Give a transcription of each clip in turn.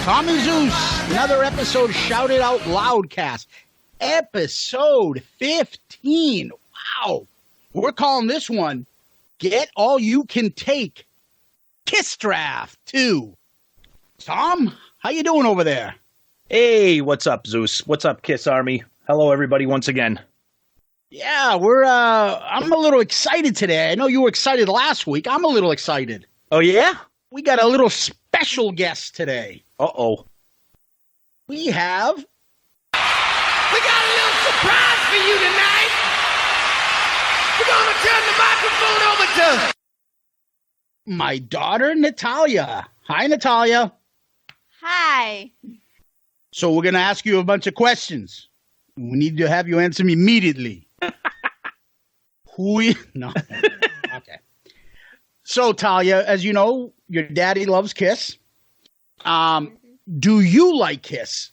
Tom Zeus, another episode shouted out Loudcast. Episode 15. Wow. We're calling this one Get All You Can Take Kiss Draft 2. Tom, how you doing over there? Hey, what's up, Zeus? What's up, Kiss Army? Hello, everybody, once again. Yeah, I'm a little excited today. I know you were excited last week. I'm a little excited. Oh, yeah? We got a little special guest today. Uh-oh. We have... We got a little surprise for you tonight. We're going to turn the microphone over to... my daughter, Natalia. Hi, Natalia. Hi. So we're going to ask you a bunch of questions. We need to have you answer me immediately. No. Okay. So, Talia, as you know, your daddy loves Kiss. Do you like Kiss?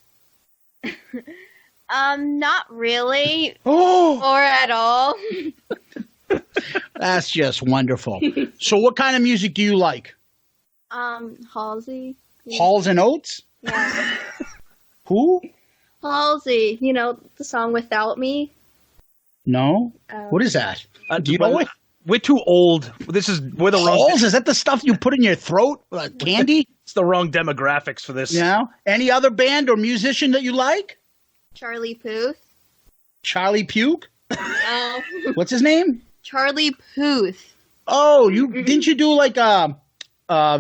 Not really, Oh, or at all. that's just wonderful. So what kind of music do you like? Halsey. Halls and Oates? Yeah. Who? Halsey, you know, the song Without Me. No. What is that? Do you know it? We're too old. We're the wrong... Halls? Is that the stuff you put in your throat? Candy? It's the wrong demographics for this. Yeah. Any other band or musician that you like? Charlie Puth. Charlie Puke? Oh. What's his name? Charlie Puth. Oh, didn't you do like a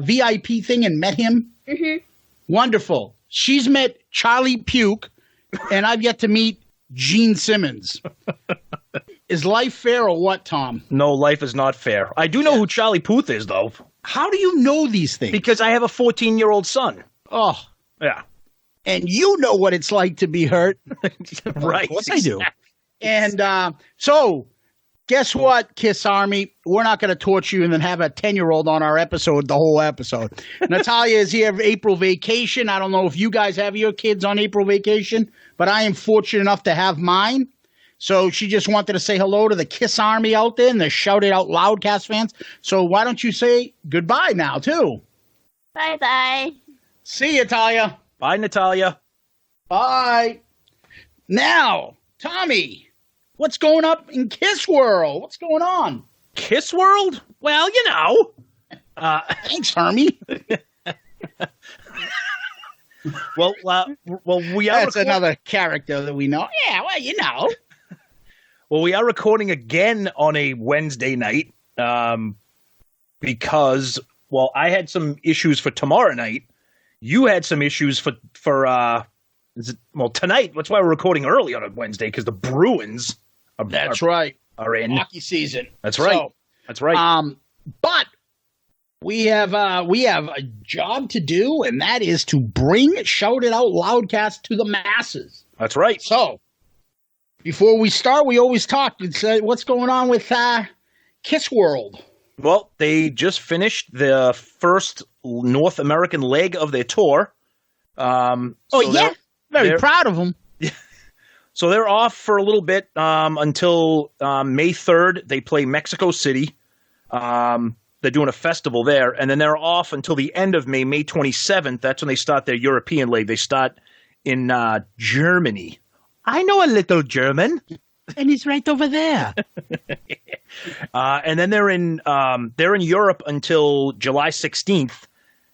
VIP thing and met him? Mm-hmm. Wonderful. She's met Charlie Puke, and I've yet to meet Gene Simmons. Is life fair or what, Tom? No, life is not fair. I do know who Charlie Puth is, though. How do you know these things? Because I have a 14-year-old son. Oh, Yeah. and you know what it's like to be hurt. Right. Of course I do. And so, guess what, Kiss Army? We're not going to torture you and then have a 10-year-old on our episode, the whole episode. Natalia is here for April vacation. I don't know if you guys have your kids on April vacation, but I am fortunate enough to have mine. So she just wanted to say hello to the Kiss Army out there and the shouted out Loudcast fans. So why don't you say goodbye now, too? Bye-bye. See you, Talia. Bye, Natalia. Bye. Now, Tommy, what's going up in Kiss World? What's going on? Kiss World? Well, you know. Thanks, Hermie. Well, we are... That's another character that we know. Yeah, well, you know. Well, we are recording again on a Wednesday night because, well, I had some issues for tomorrow night. You had some issues for tonight. That's why we're recording early on a Wednesday, because the Bruins are in Hockey season. That's right. So, That's right. But we have a job to do, and that is to bring Shout It Out Loudcast to the masses. That's right. So, before we start, we always talk and say, what's going on with Kiss World? Well, they just finished the first North American leg of their tour. Very proud of them. So they're off for a little bit until May 3rd. They play Mexico City. They're doing a festival there. And then they're off until the end of May, May 27th. That's when they start their European leg. They start in Germany. I know a little German. And he's right over there. And then they're in Europe until July 16th.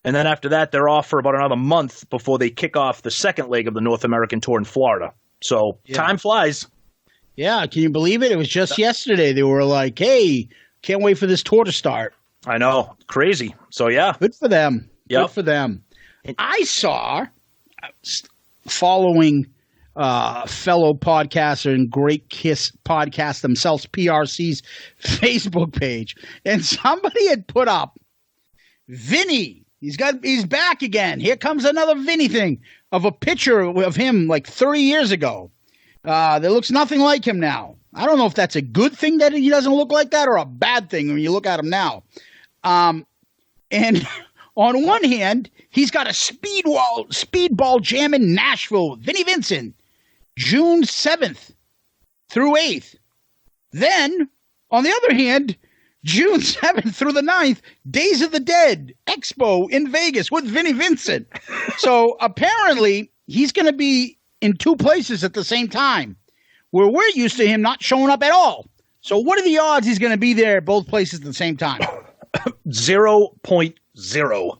And then after that, they're off for about another month before they kick off the second leg of the North American tour in Florida. So time flies. Yeah, can you believe it? It was just yesterday. They were like, hey, can't wait for this tour to start. I know. Crazy. So, yeah. Good for them. Yep. Good for them. I saw, following fellow podcaster and great Kiss podcast themselves, PRC's Facebook page, and somebody had put up Vinny. He's back again. Here comes another Vinny thing of a picture of him like 30 years ago. That looks nothing like him now. I don't know if that's a good thing that he doesn't look like that or a bad thing when you look at him now. And on one hand, he's got a speedball jam in Nashville, Vinnie Vincent, June 7th through 8th. Then, on the other hand, June 7th through the 9th, Days of the Dead Expo in Vegas with Vinnie Vincent. So apparently he's going to be in two places at the same time, where we're used to him not showing up at all. So what are the odds he's going to be there at both places at the same time? 0.0.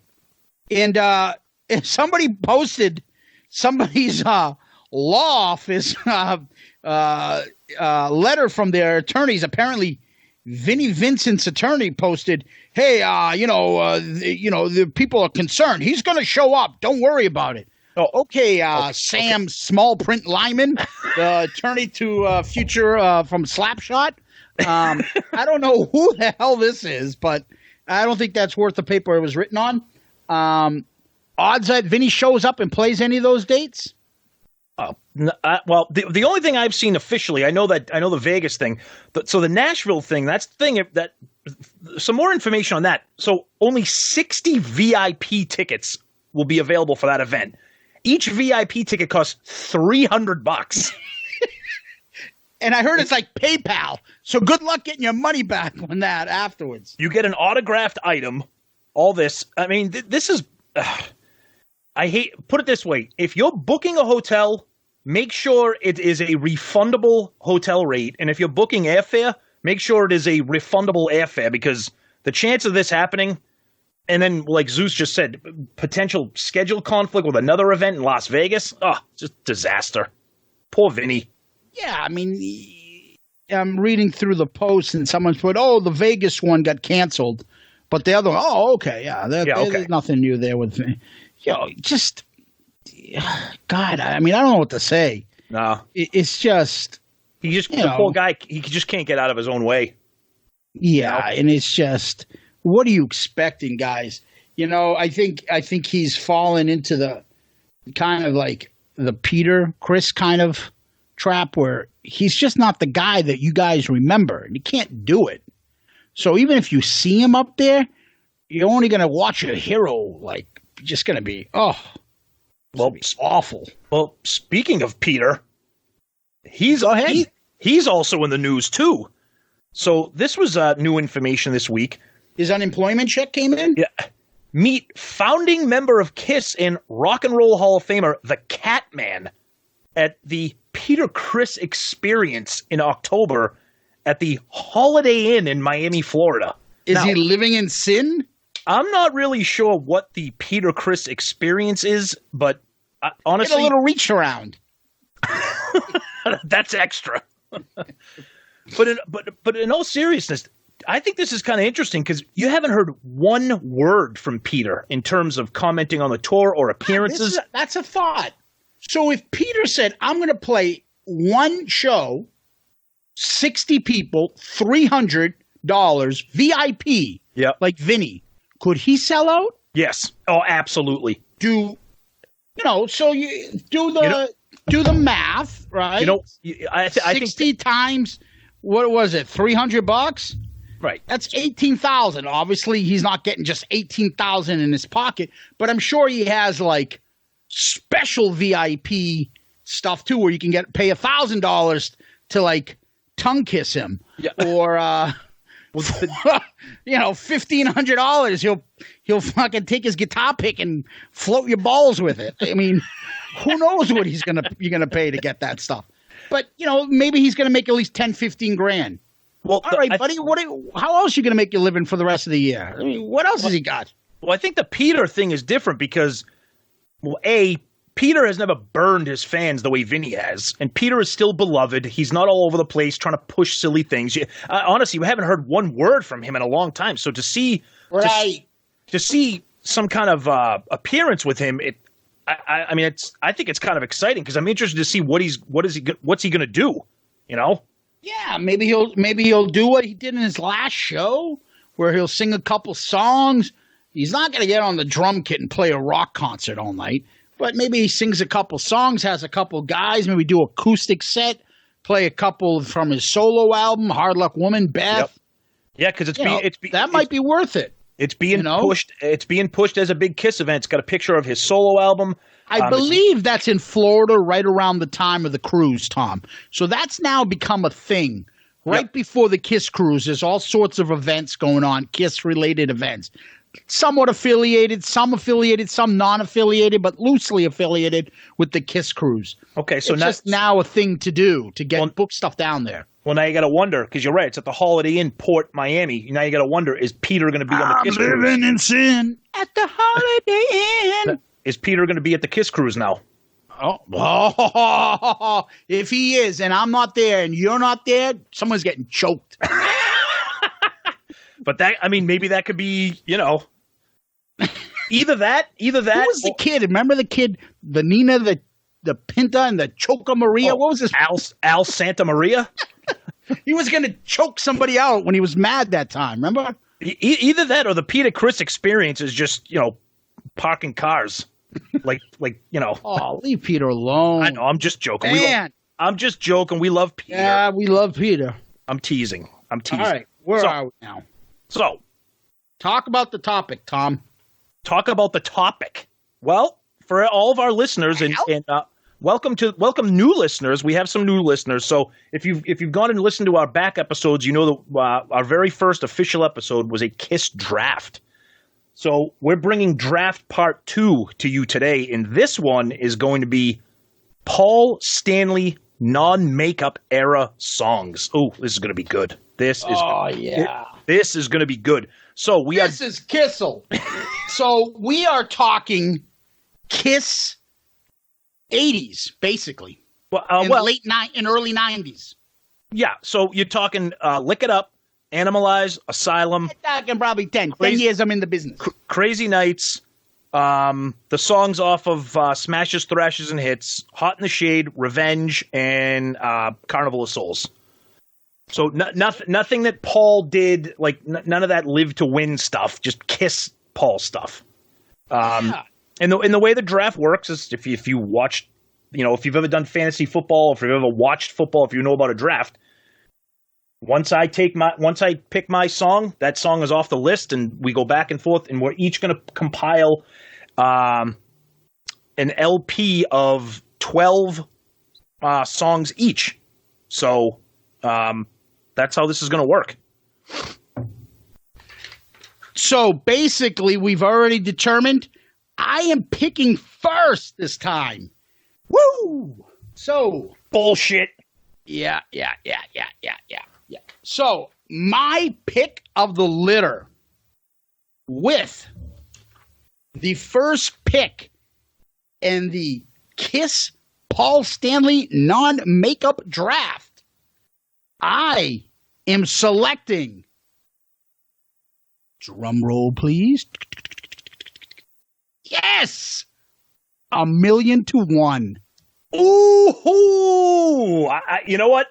And if somebody posted somebody's law office letter from their attorneys, apparently Vinnie Vincent's attorney posted, "Hey, the people are concerned. He's going to show up. Don't worry about it." Oh, okay. Sam Small Print Lyman, the attorney to Future from Slapshot. I don't know who the hell this is, but I don't think that's worth the paper it was written on. Odds that Vinny shows up and plays any of those dates? Well, the only thing I've seen officially, I know the Vegas thing, so the Nashville thing, that's the thing that some more information on that. So only 60 VIP tickets will be available for that event. Each VIP ticket costs $300. And I heard it's like PayPal. So good luck getting your money back on that afterwards. You get an autographed item. All this. I mean, this is. Put it this way: if you're booking a hotel, make sure it is a refundable hotel rate, and if you're booking airfare, make sure it is a refundable airfare, because the chance of this happening, and then like Zeus just said, potential schedule conflict with another event in Las Vegas. Just disaster. Poor Vinny. Yeah, I mean, I'm reading through the post, and someone put, the Vegas one got canceled. But the other one, okay, yeah. There's nothing new there with me. God, I mean, I don't know what to say. No. It's just. The poor guy, he just can't get out of his own way. Yeah, and it's just, what are you expecting, guys? I think he's fallen into the kind of like the Peter Chris kind of trap where he's just not the guy that you guys remember, and you can't do it. So even if you see him up there, you're only going to watch a hero, like, just going to be, awful. Well, speaking of Peter, he's also in the news too. So this was new information this week. His unemployment check came in? Yeah. Meet founding member of KISS and Rock and Roll Hall of Famer, the Catman, at the Peter Criss Experience in October at the Holiday Inn in Miami, Florida. Is he living in sin? I'm not really sure what the Peter Criss Experience is, but honestly, get a little reach around. That's extra. But in all seriousness, I think this is kind of interesting because you haven't heard one word from Peter in terms of commenting on the tour or appearances. That's a thought. So if Peter said, "I'm going to play one show, 60 people, $300 VIP," like Vinny, could he sell out? Yes. Oh, absolutely. So you do the math, right? I 60 think times, what was it, $300? Right. That's $18,000. Obviously, he's not getting just $18,000 in his pocket, but I'm sure he has like special VIP stuff too, where you can pay $1,000 to like tongue kiss him, or $1,500. He'll fucking take his guitar pick and float your balls with it. I mean, who knows what you're gonna pay to get that stuff? But maybe he's gonna make at least 10, 15 grand. Well, all right, buddy. How else are you gonna make your living for the rest of the year? I mean, what else has he got? Well, I think the Peter thing is different because, well, Peter has never burned his fans the way Vinny has, and Peter is still beloved. He's not all over the place trying to push silly things. Honestly, we haven't heard one word from him in a long time. So to see some kind of appearance with him, I think it's kind of exciting because I'm interested to see what's he going to do, Yeah, maybe he'll do what he did in his last show, where he'll sing a couple songs. He's not going to get on the drum kit and play a rock concert all night, but maybe he sings a couple songs, has a couple guys, maybe do acoustic set, play a couple from his solo album, Hard Luck Woman, Beth. Yep. Yeah, because that might be worth it. It's being pushed. It's being pushed as a big KISS event. It's got a picture of his solo album. I believe that's in Florida right around the time of the cruise, Tom. So that's now become a thing right before the Kiss Cruise, there's all sorts of events going on, Kiss-related events. Somewhat affiliated, some non-affiliated, but loosely affiliated with the Kiss Cruise. Okay, so it's just now a thing to do to book stuff down there. Well, now you got to wonder, because you're right, it's at the Holiday Inn, Port Miami. Now you got to wonder, is Peter going to be on the Kiss Cruise? I'm living in sin at the Holiday Inn. Is Peter going to be at the Kiss Cruise now? Oh, if he is, and I'm not there, and you're not there, someone's getting choked. But maybe that could be, either that. Who was the kid? Remember the kid, the Nina, the Pinta, and the Choca Maria? What was his? Al Santa Maria? He was going to choke somebody out when he was mad that time, remember? Either that or the Peter Criss experience is just, parking cars. Oh, leave Peter alone. I know, I'm just joking. Man. I'm just joking. We love Peter. Yeah, we love Peter. I'm teasing. All right, where are we now? So, talk about the topic, Tom. Talk about the topic. Well, for all of our listeners and welcome new listeners. We have some new listeners. So if you've gone and listened to our back episodes, you know that our very first official episode was a Kiss draft. So we're bringing draft part 2 to you today, and this one is going to be Paul Stanley non-makeup era songs. Oh, this is going to be good. This is going to be good. So this is Kissel. So we are talking Kiss 80s, basically. In early 90s. Yeah. So you're talking Lick It Up, Animalize, Asylum. Talking probably 10 years I'm in the business. Crazy Nights. The songs off of Smashes, Thrashes, and Hits, Hot in the Shade, Revenge, and Carnival of Souls. So nothing that Paul did, none of that Live to Win stuff, just Kiss Paul stuff. And the way the draft works is if you watch, if you've ever done fantasy football, if you've ever watched football, if you know about a draft, once I pick my song, that song is off the list, and we go back and forth, and we're each going to compile an LP of 12 songs each. So that's how this is going to work. So basically, we've already determined I am picking first this time. Woo! So bullshit. Yeah. So my pick of the litter with the first pick in the Kiss Paul Stanley non-makeup draft, I am selecting, drum roll please, yes, 1,000,000 to 1. Ooh, you know what?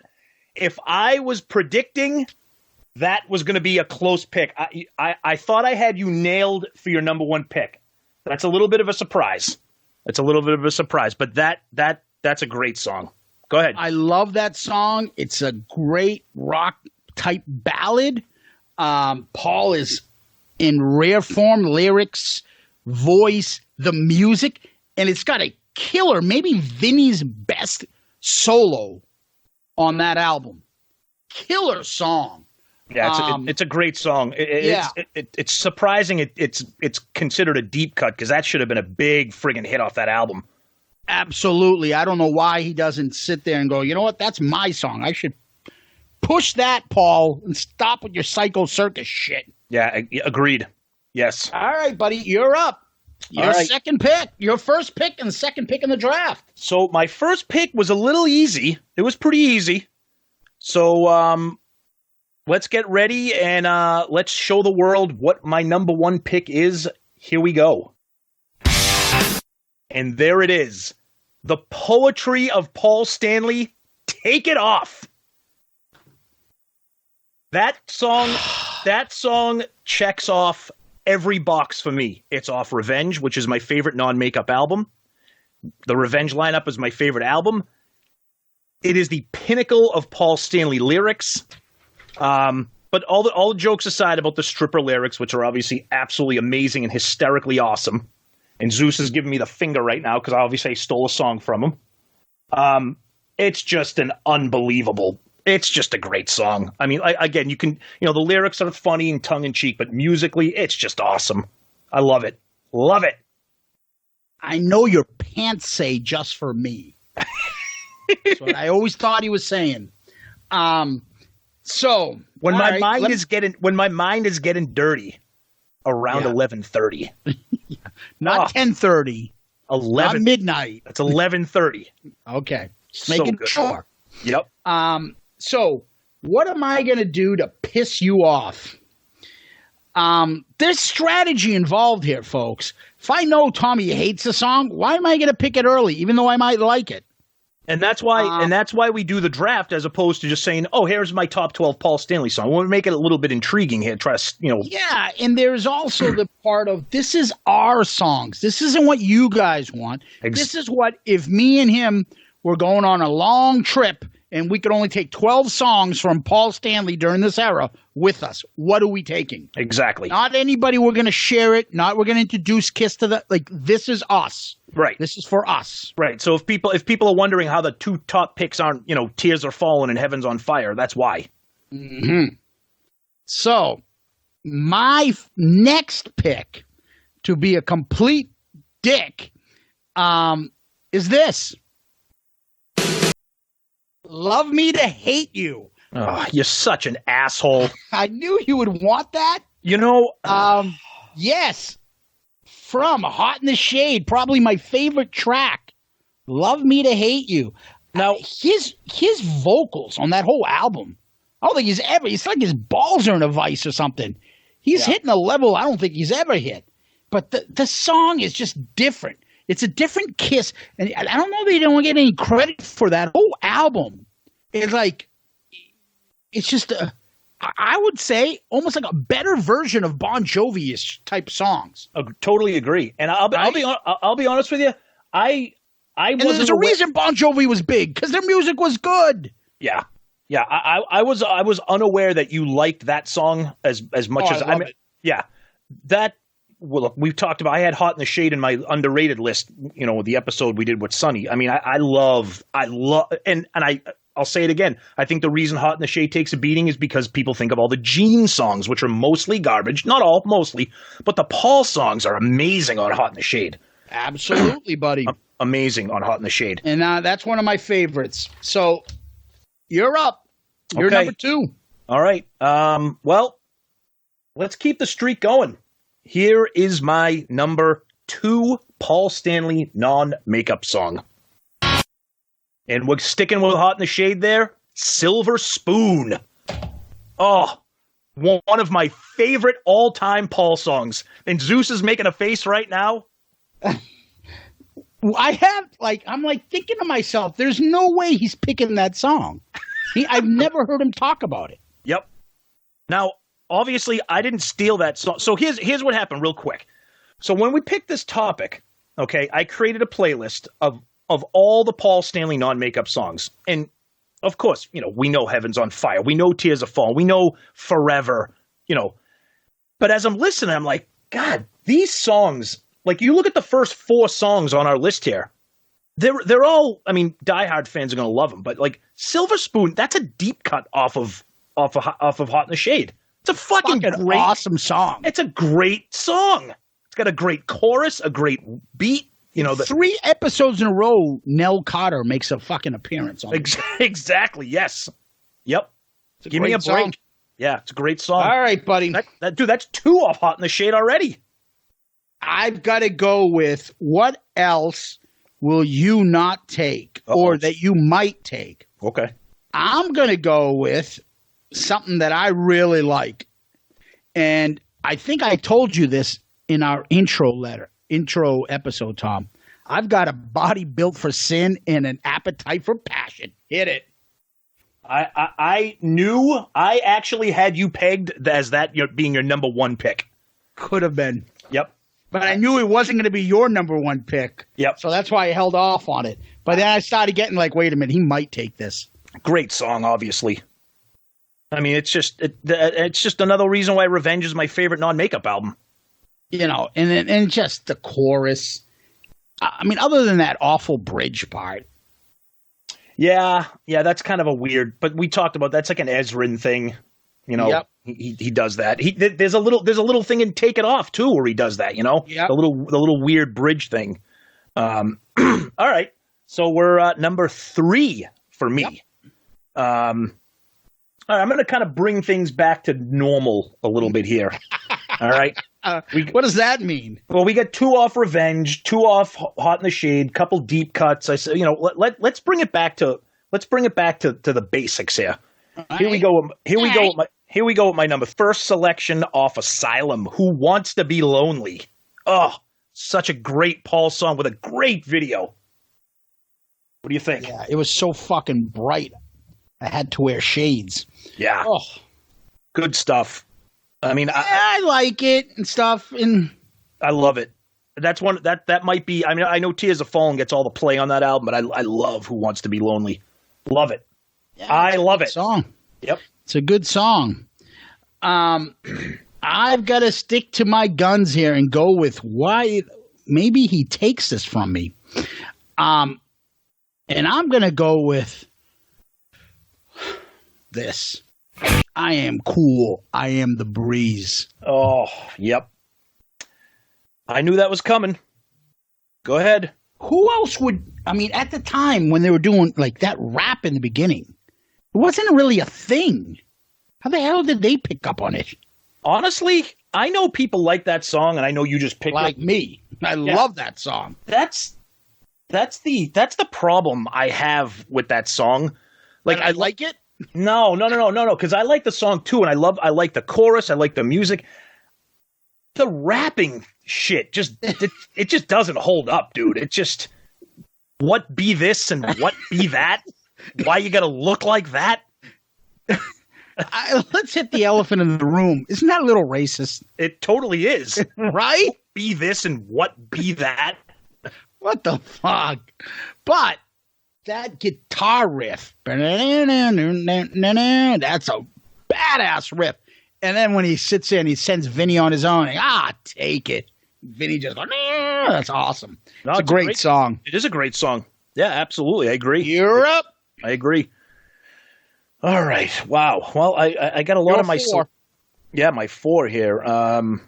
If I was predicting that was going to be a close pick, I thought I had you nailed for your number one pick. That's a little bit of a surprise. But that's a great song. Go ahead. I love that song. It's a great rock type ballad. Paul is in rare form, lyrics, voice, the music, and it's got a killer, maybe Vinny's best solo on that album. Killer song. Yeah, it's a great song. It's surprising. It's considered a deep cut because that should have been a big friggin' hit off that album. Absolutely. I don't know why he doesn't sit there and go, you know what? That's my song. I should push that, Paul, and stop with your Psycho Circus shit. Yeah, agreed. Yes. All right, buddy, you're up. Your second pick, your first pick and second pick in the draft. So my first pick was a little easy. It was pretty easy. So let's get ready and let's show the world what my number one pick is. Here we go. And there it is. The poetry of Paul Stanley, Take It Off. That song checks off every box for me. It's off Revenge, which is my favorite non-makeup album. The Revenge lineup is my favorite album. It is the pinnacle of Paul Stanley lyrics. But all the jokes aside about the stripper lyrics, which are obviously absolutely amazing and hysterically awesome. And Zeus is giving me the finger right now because obviously I stole a song from him. It's just an unbelievable It's just a great song. I mean, again, you can, the lyrics are funny and tongue in cheek, but musically, it's just awesome. I love it. Love it. I know your pants say just for me. That's what I always thought he was saying. So when my mind is getting dirty around 11:30. Not 10:30. 11 not midnight. It's 11:30. Okay. Just So making good. sure. Yep. So what am I going to do to piss you off? There's strategy involved here, folks. If I know Tommy hates a song, why am I going to pick it early, even though I might like it? And that's why we do the draft as opposed to just saying, "Oh, here's my top 12 Paul Stanley song." We want to make it a little bit intriguing here. Try to, Yeah, and there's also the part of this is our songs. This isn't what you guys want. This is what if me and him were going on a long trip and we could only take 12 songs from Paul Stanley during this era with us. What are we taking? Exactly. Not anybody we're going to share it. Not we're going to introduce Kiss to the this is us. Right. This is for us. Right. So if people are wondering how the two top picks aren't, Tears Are Falling and Heaven's on Fire, that's why. Mm-hmm. So my next pick to be a complete dick is this. Love Me to Hate You. Oh, you're such an asshole. I knew you would want that. Yes. From Hot in the Shade, probably my favorite track. Love Me to Hate You. Now, his vocals on that whole album, I don't think it's like his balls are in a vice or something. He's hitting a level I don't think he's ever hit. But the song is just different. It's a different Kiss. And I don't know that you don't get any credit for that whole album. It's just I would say almost like a better version of Bon Jovi-ish type songs. I totally agree. And I'll be honest with you. I there's a reason Bon Jovi was big because their music was good. Yeah. Yeah. I was unaware that you liked that song as much as I love it. Yeah. Well, look, we've talked about. I had Hot in the Shade in my underrated list. The episode we did with Sonny. I mean, I love, and I'll say it again. I think the reason Hot in the Shade takes a beating is because people think of all the Gene songs, which are mostly garbage. Not all, mostly, but the Paul songs are amazing on Hot in the Shade. Absolutely, buddy. Amazing on Hot in the Shade. And that's one of my favorites. So you're up. You're Okay. number 2. All right. Well, let's keep the streak going. Here is my number 2 Paul Stanley non-makeup song. And we're sticking with Hot in the Shade there. Silver Spoon. Oh, one of my favorite all-time Paul songs. And Zeus is making a face right now. I'm thinking to myself, there's no way he's picking that song. I've never heard him talk about it. Yep. Now, obviously, I didn't steal that song. So here's what happened real quick. So when we picked this topic, okay, I created a playlist of all the Paul Stanley non-makeup songs. And, of course, we know Heaven's on Fire. We know Tears Are Falling. We know Forever, But as I'm listening, I'm like, God, these songs, like you look at the first 4 songs on our list here. They're all, diehard fans are going to love them. But, like, Silver Spoon, that's a deep cut off of Hot in the Shade. It's a fucking great, awesome song. It's a great song. It's got a great chorus, a great beat. 3 episodes in a row, Nell Carter makes a fucking appearance on it. Exactly. Yes. Yep. Give me a break. Song. Yeah, it's a great song. All right, buddy. Dude, that's 2 off Hot in the Shade already. I've got to go with what else will you not take or that you might take? Okay. I'm going to go with something that I really like. And I think I told you this in our intro episode, Tom. I've got a body built for sin and an appetite for passion. Hit it. I knew I actually had you pegged as that being your number 1 pick. Could have been. Yep. But I knew it wasn't going to be your number 1 pick. Yep. So that's why I held off on it. But then I started getting like, wait a minute, he might take this. Great song, obviously. It's just another reason why Revenge is my favorite non-makeup album. And just the chorus. Other than that awful bridge part. Yeah, that's kind of a weird. But we talked about that's like an Ezrin thing. You know, Yep. he does that. There's a little thing in Take It Off too where he does that. You know, Yep. the little weird bridge thing. All right, so we're number 3 for me. Yep. All right, I'm going to kind of bring things back to normal a little bit here. All right. What does that mean? Well, we got 2 off Revenge, 2 off Hot in the Shade, couple deep cuts. I said, let's bring it back to the basics here. Here we go. Here we go with my number. First selection off Asylum. Who Wants to Be Lonely? Oh, such a great Paul song with a great video. What do you think? Yeah, it was so fucking bright. I had to wear shades. Yeah. Oh, Good stuff. I mean, I like it and stuff. And I love it. That's one that might be. I mean, I know Tears Have Fallen gets all the play on that album, but I love Who Wants to Be Lonely. Love it. yeah, I love it. Song. Yep. It's a good song. I've got to stick to my guns here and go with why maybe he takes this from me. And I'm going to go with this. I am cool. I am the breeze. Oh, yep. I knew that was coming. Go ahead. Who else would, I mean, at the time when they were doing like that rap in the beginning, it wasn't really a thing. How the hell did they pick up on it? Honestly, I know people like that song, and I know you just picked Like it. me. I love that song. That's the problem I have with that song. Like I like it. No, because I like the song too, and I like the chorus, I like the music. The rapping shit it just doesn't hold up, dude. It just what be this and what be that? Why you gotta look like that? Let's hit the elephant in the room. Isn't that a little racist? It totally is. Right? Be this and what be that? What the fuck? But that guitar riff, that's a badass riff. And then when he sits there and he sends Vinny on his own, take it. Vinny just goes, that's awesome. No, it's a great song. It is a great song. Yeah, absolutely. I agree. You're up. I agree. All right. Wow. Well, I got a lot of my 4. Yeah, my 4 here. All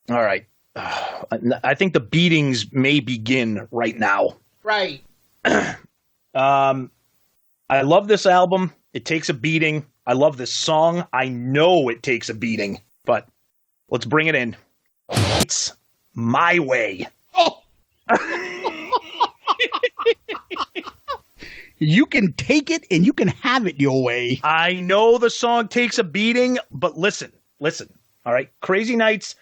right. I think the beatings may begin right now. Right. I love this album. It takes a beating. I love this song. I know it takes a beating, but let's bring it in. It's My Way. Oh. You can take it and you can have it your way. I know the song takes a beating, but listen. All right, Crazy Nights.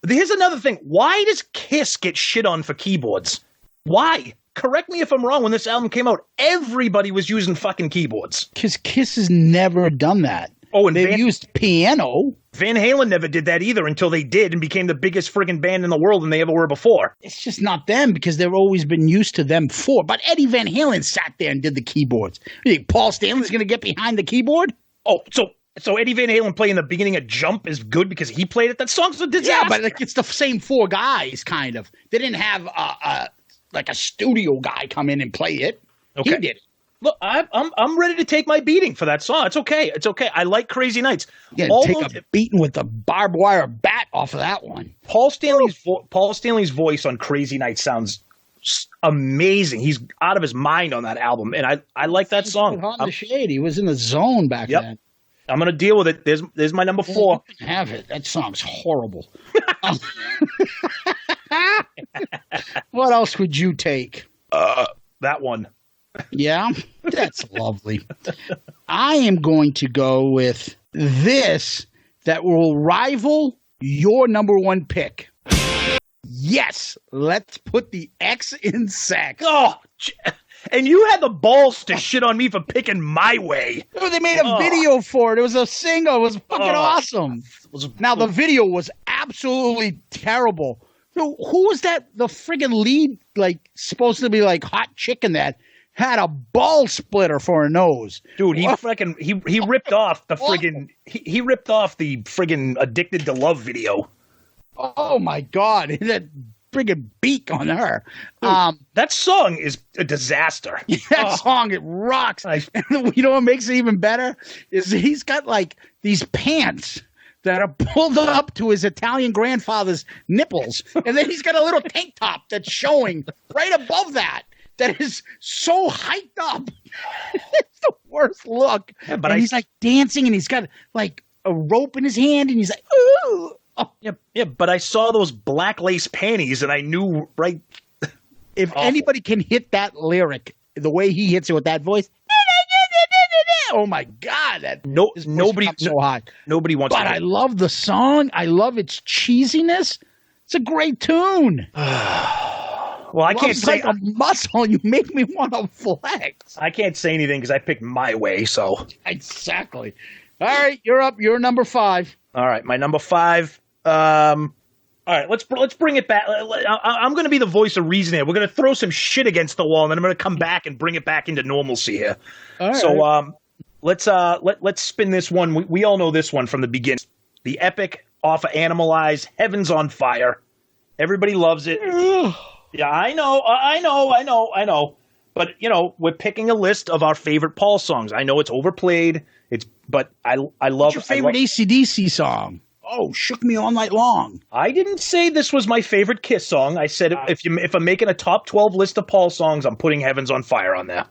Here's another thing. Why does Kiss get shit on for keyboards? Why? Correct me if I'm wrong. When this album came out, everybody was using fucking keyboards. Because Kiss has never done that. Oh, and they've used piano. Van Halen never did that either until they did and became the biggest friggin' band in the world than they ever were before. It's just not them because they've always been used to them before. But Eddie Van Halen sat there and did the keyboards. You think Paul Stanley's going to get behind the keyboard? Oh, so Eddie Van Halen playing the beginning of Jump is good because he played it? That song's a disaster. Yeah, but like, it's the same 4 guys, kind of. They didn't have a studio guy come in and play it. Okay. He did it. Look, I'm ready to take my beating for that song. It's okay. I like Crazy Nights. Yeah, take a beating with a barbed wire bat off of that one. Paul Stanley's voice on Crazy Nights sounds amazing. He's out of his mind on that album, and I like that song. Hot in the Shade. He was in the zone back then. I'm gonna deal with it. There's my number 4. You can have it. That song's horrible. What else would you take? That one. Yeah, that's lovely. I am going to go with this that will rival your number 1 pick. Yes, let's put the X in sex. Oh, and you had the balls to shit on me for picking My Way. Oh, they made a video for it. It was a single. It was fucking awesome. Now, the video was absolutely terrible. So who was that? The friggin' lead, like, supposed to be like hot chicken that had a ball splitter for a nose. Dude, he ripped off the friggin' he ripped off the friggin' Addicted to Love video. Oh my God. That friggin' beak on her. That song is a disaster. That song, it rocks. And you know what makes it even better is he's got like these pants that are pulled up to his Italian grandfather's nipples, and then he's got a little tank top that's showing right above that. That is so hyped up. It's the worst look. Yeah, but he's like dancing, and he's got like a rope in his hand, and he's like, ooh. Oh. Yeah, but I saw those black lace panties, and I knew right. If anybody can hit that lyric the way he hits it with that voice, oh my God, nobody so high. Nobody wants. But I love the song. I love its cheesiness. It's a great tune. Well, I can't say like a muscle. You make me want to flex. I can't say anything because I picked My Way. So exactly. All right, you're up. You're number 5. All right, my number 5. All right, let's bring it back. I'm going to be the voice of reason here. We're going to throw some shit against the wall, and then I'm going to come back and bring it back into normalcy here. All right. So let's spin this one. We all know this one from the beginning. The epic off of Animalize, Heaven's on Fire. Everybody loves it. Yeah, I know. But we're picking a list of our favorite Paul songs. I know it's overplayed. But I love. What's your favorite AC/DC song? Oh, Shook Me All Night Long. I didn't say this was my favorite Kiss song. I said if I'm making a top 12 list of Paul songs, I'm putting Heaven's on Fire on there.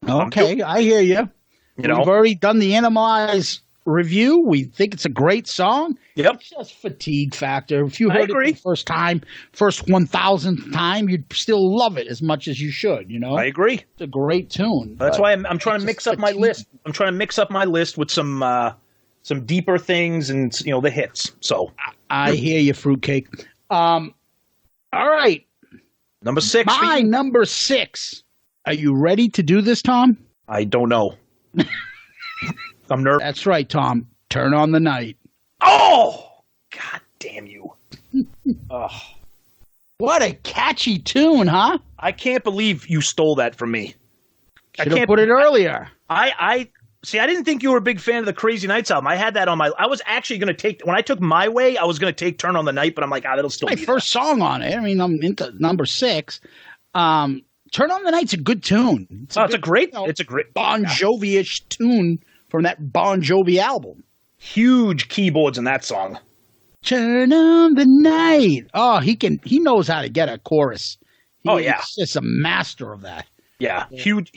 Okay, I hear you. We've already done the Animalize review. We think it's a great song. Yep. It's just fatigue factor. If you heard it the first 1,000th time, you'd still love it as much as you should, I agree. It's a great tune. That's why I'm trying to mix up my list. I'm trying to mix up my list with some deeper things and, the hits. So I hear you, fruitcake. All right. Number 6. My number 6. Are you ready to do this, Tom? I don't know. I'm nervous. That's right, Tom. Turn on the Night. Oh, God damn you. What a catchy tune, huh? I can't believe you stole that from me. Should have put it earlier. See, I didn't think you were a big fan of the Crazy Nights album. I had that on I was actually going to take, when I took My Way, I was going to take Turn on the Night, but I'm like, that'll still be my first song on it. I mean, I'm into number 6. Turn on the Night's a good tune. It's a great Bon Jovi-ish tune from that Bon Jovi album. Huge keyboards in that song. Turn on the night. Oh, he knows how to get a chorus. He's just a master of that. Yeah. Huge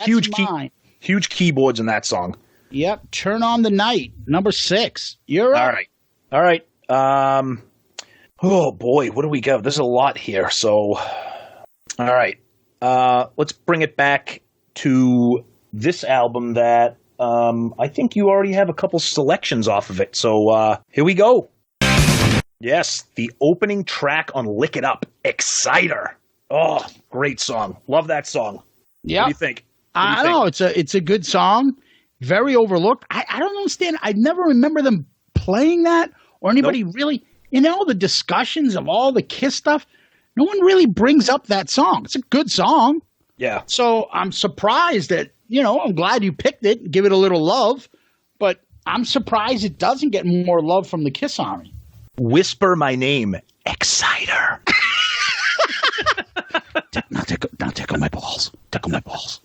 keyboards in that song. Yep. Turn on the Night. Number 6. You're up. All right. Oh boy, what do we got? There's a lot here. So, all right. Let's bring it back to this album that I think you already have a couple selections off of it. So here we go. Yes, the opening track on Lick It Up, Exciter. Oh, great song. Love that song. Yeah. What do you think? I know it's a good song. Very overlooked. I don't understand. I never remember them playing that or anybody really. The discussions of all the Kiss stuff. No one really brings up that song. It's a good song. Yeah. So I'm surprised that, I'm glad you picked it, give it a little love, but I'm surprised it doesn't get more love from the Kiss Army. Whisper My Name, Exciter. Now tickle my balls. Tickle my balls.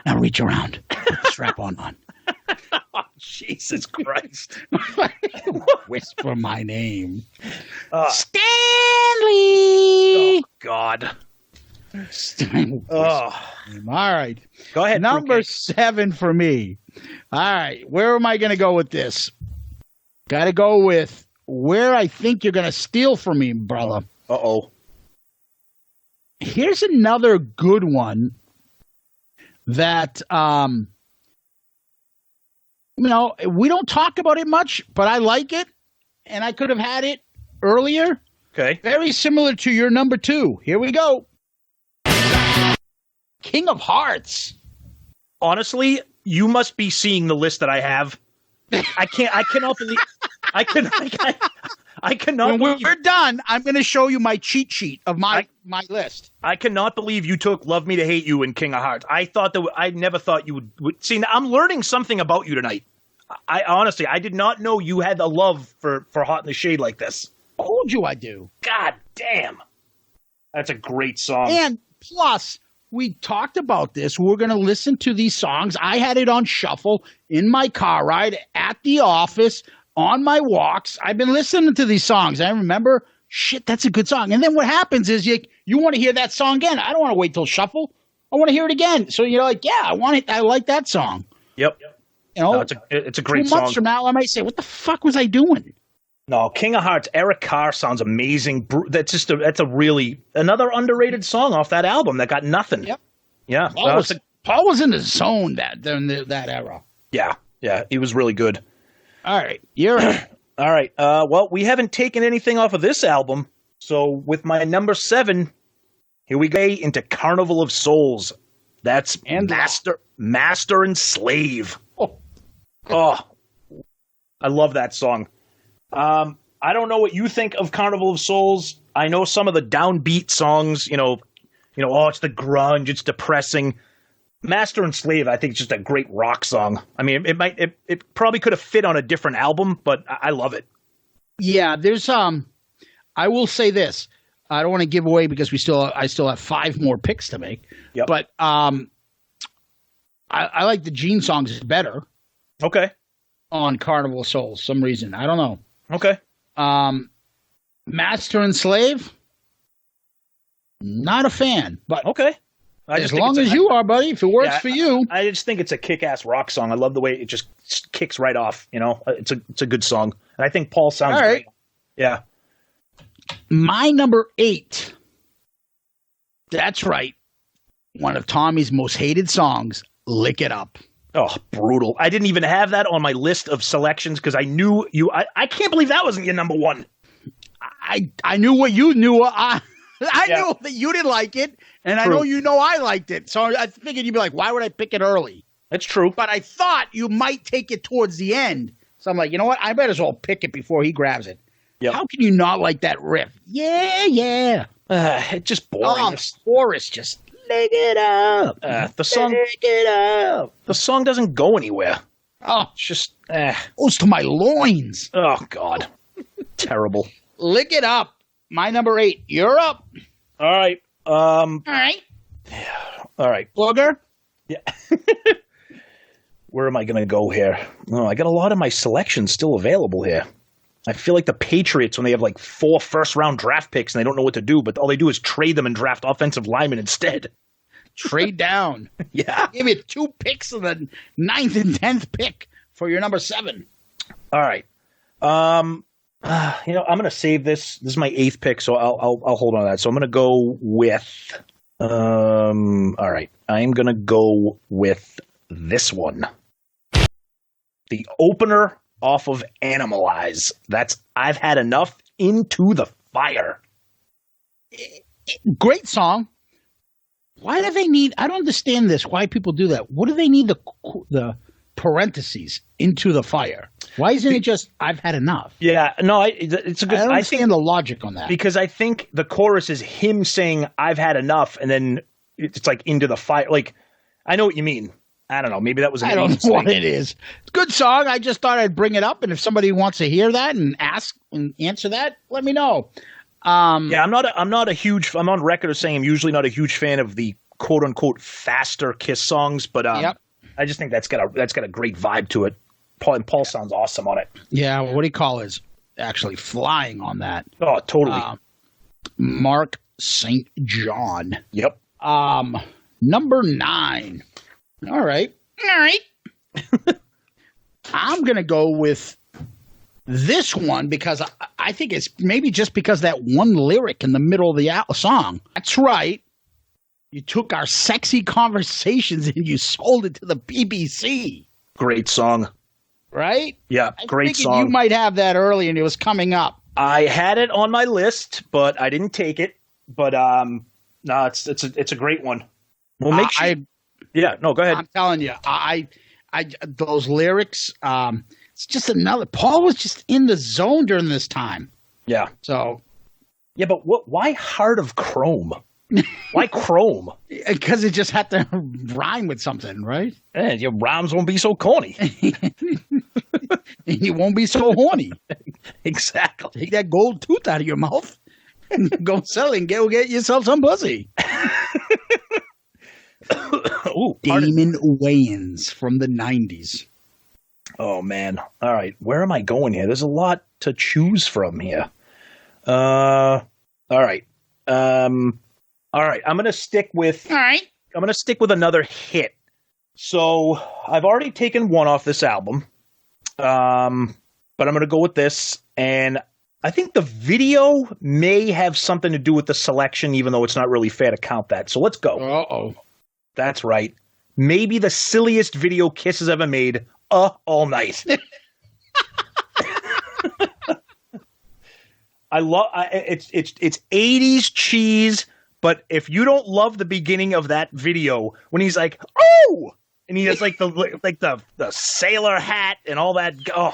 Now reach around. Put the strap on. Oh, Jesus Christ. Whisper my name. Stanley! Oh, God. All right. Go ahead. Number 7 for me. All right. Where am I going to go with this? Got to go with where I think you're going to steal from me, brother. Uh-oh. Here's another good one that, we don't talk about it much, but I like it, and I could have had it earlier. Okay. Very similar to your number 2. Here we go. King of Hearts. Honestly, you must be seeing the list that I have. I cannot believe. I cannot. When we're done, I'm going to show you my cheat sheet of my list. I cannot believe you took "Love Me to Hate You" and "King of Hearts." I never thought you would see. Now, I'm learning something about you tonight. I honestly, I did not know you had a love for Hot in the Shade like this. Told you I do. God damn. That's a great song. And plus, we talked about this. We're going to listen to these songs. I had it on shuffle in my car ride, at the office, on my walks. I've been listening to these songs. I remember, shit, that's a good song. And then what happens is you want to hear that song again. I don't want to wait till shuffle. I want to hear it again. So you're like, yeah, I want it. I like that song. Yep. You know, No, it's a great 2 song. months from now, I might say, what the fuck was I doing? No, King of Hearts, Eric Carr sounds amazing. That's a really another underrated song off that album that got nothing. Yep. Yeah. Paul was in the zone that era. Yeah, he was really good. All right, you're All right. Well, we haven't taken anything off of this album, so with my number 7, here we go into Carnival of Souls. That's Master and Slave. Oh, I love that song. I don't know what you think of Carnival of Souls. I know some of the downbeat songs, oh, it's the grunge, it's depressing. Master and Slave, I think, is just a great rock song. I mean, it probably could have fit on a different album, but I love it. Yeah, there's I will say this. I don't want to give away because I still have 5 more picks to make. Yep. But I like the Gene songs better. Okay. On Carnival of Souls, some reason. I don't know. Okay. Master and Slave, not a fan, but okay. As long as you are, buddy, if it works for you. I just think it's a kick-ass rock song. I love the way it just kicks right off. It's a good song, and I think Paul sounds great. Yeah. My number 8. That's right. One of Tommy's most hated songs, "Lick It Up." Oh, brutal. I didn't even have that on my list of selections because I knew you. I can't believe that wasn't your number 1. I knew what you knew. I knew that you didn't like it, and True. I know I liked it. So I figured you'd be like, why would I pick it early? That's true. But I thought you might take it towards the end. So I'm like, you know what? I might as well pick it before he grabs it. Yep. How can you not like that riff? Yeah. It's just boring. Oh, the chorus just lick it up. The song. Lick it up. The song doesn't go anywhere. Oh, It's just. goes to my loins. Oh God. Terrible. Lick It Up. My number 8. You're up. All right. All right. All right. Booger. Yeah. Where am I going to go here? Oh, I got a lot of my selections still available here. I feel like the Patriots when they have like 4 first-round draft picks and they don't know what to do, but all they do is trade them and draft offensive linemen instead. Trade down. Yeah. Give you 2 picks of the 9th and 10th pick for your number 7. All right. I'm going to save this. This is my 8th pick, so I'll hold on to that. So I'm going to go with. All right. I'm going to go with this one. The opener off of Animalize. That's I've Had Enough, Into the Fire. Great song. Why do they need? I don't understand this. Why people do that? What do they need the parentheses into the fire? Why isn't it just I've had enough? Yeah, no, it's a good. I don't understand the logic on that. Because I think the chorus is him saying I've had enough, and then it's like into the fire. Like I know what you mean. I don't know. Maybe that was. I don't know what it is. It's a good song. I just thought I'd bring it up, and if somebody wants to hear that and ask and answer that, let me know. Yeah, I'm not a huge. I'm on record as saying I'm usually not a huge fan of the quote unquote faster Kiss songs, but I just think that's got a great vibe to it. Paul sounds awesome on it. Yeah, what do you call is actually flying on that? Oh, totally. Mark St. John. Yep. Number 9. All right. I'm gonna go with this one because I think it's maybe just because that one lyric in the middle of the song. That's right. You took our sexy conversations and you sold it to the BBC. Great song. Right? Yeah, great song. You might have that early and it was coming up. I had it on my list, but I didn't take it. But no, it's a great one. Well, make sure. Yeah, no, go ahead. I'm telling you, I those lyrics. It's just another. Paul was just in the zone during this time. Yeah. So. Yeah, but why Heart of Chrome? Why Chrome? Because it just had to rhyme with something, right? And your rhymes won't be so corny. And you won't be so horny. Exactly. Take that gold tooth out of your mouth and go sell it and go get yourself some pussy. Ooh, Damon Wayans from the 90s. Oh, man. All right. Where am I going here? There's a lot to choose from here. All right. All right. I'm going to stick with another hit. So I've already taken one off this album. But I'm going to go with this. And I think the video may have something to do with the selection, even though it's not really fair to count that. So let's go. Uh-oh. That's right. Maybe the silliest video Kiss has ever made. All Night. I love it's 80s cheese, but if you don't love the beginning of that video when he's like, "Oh," and he has like the sailor hat and all that. Oh,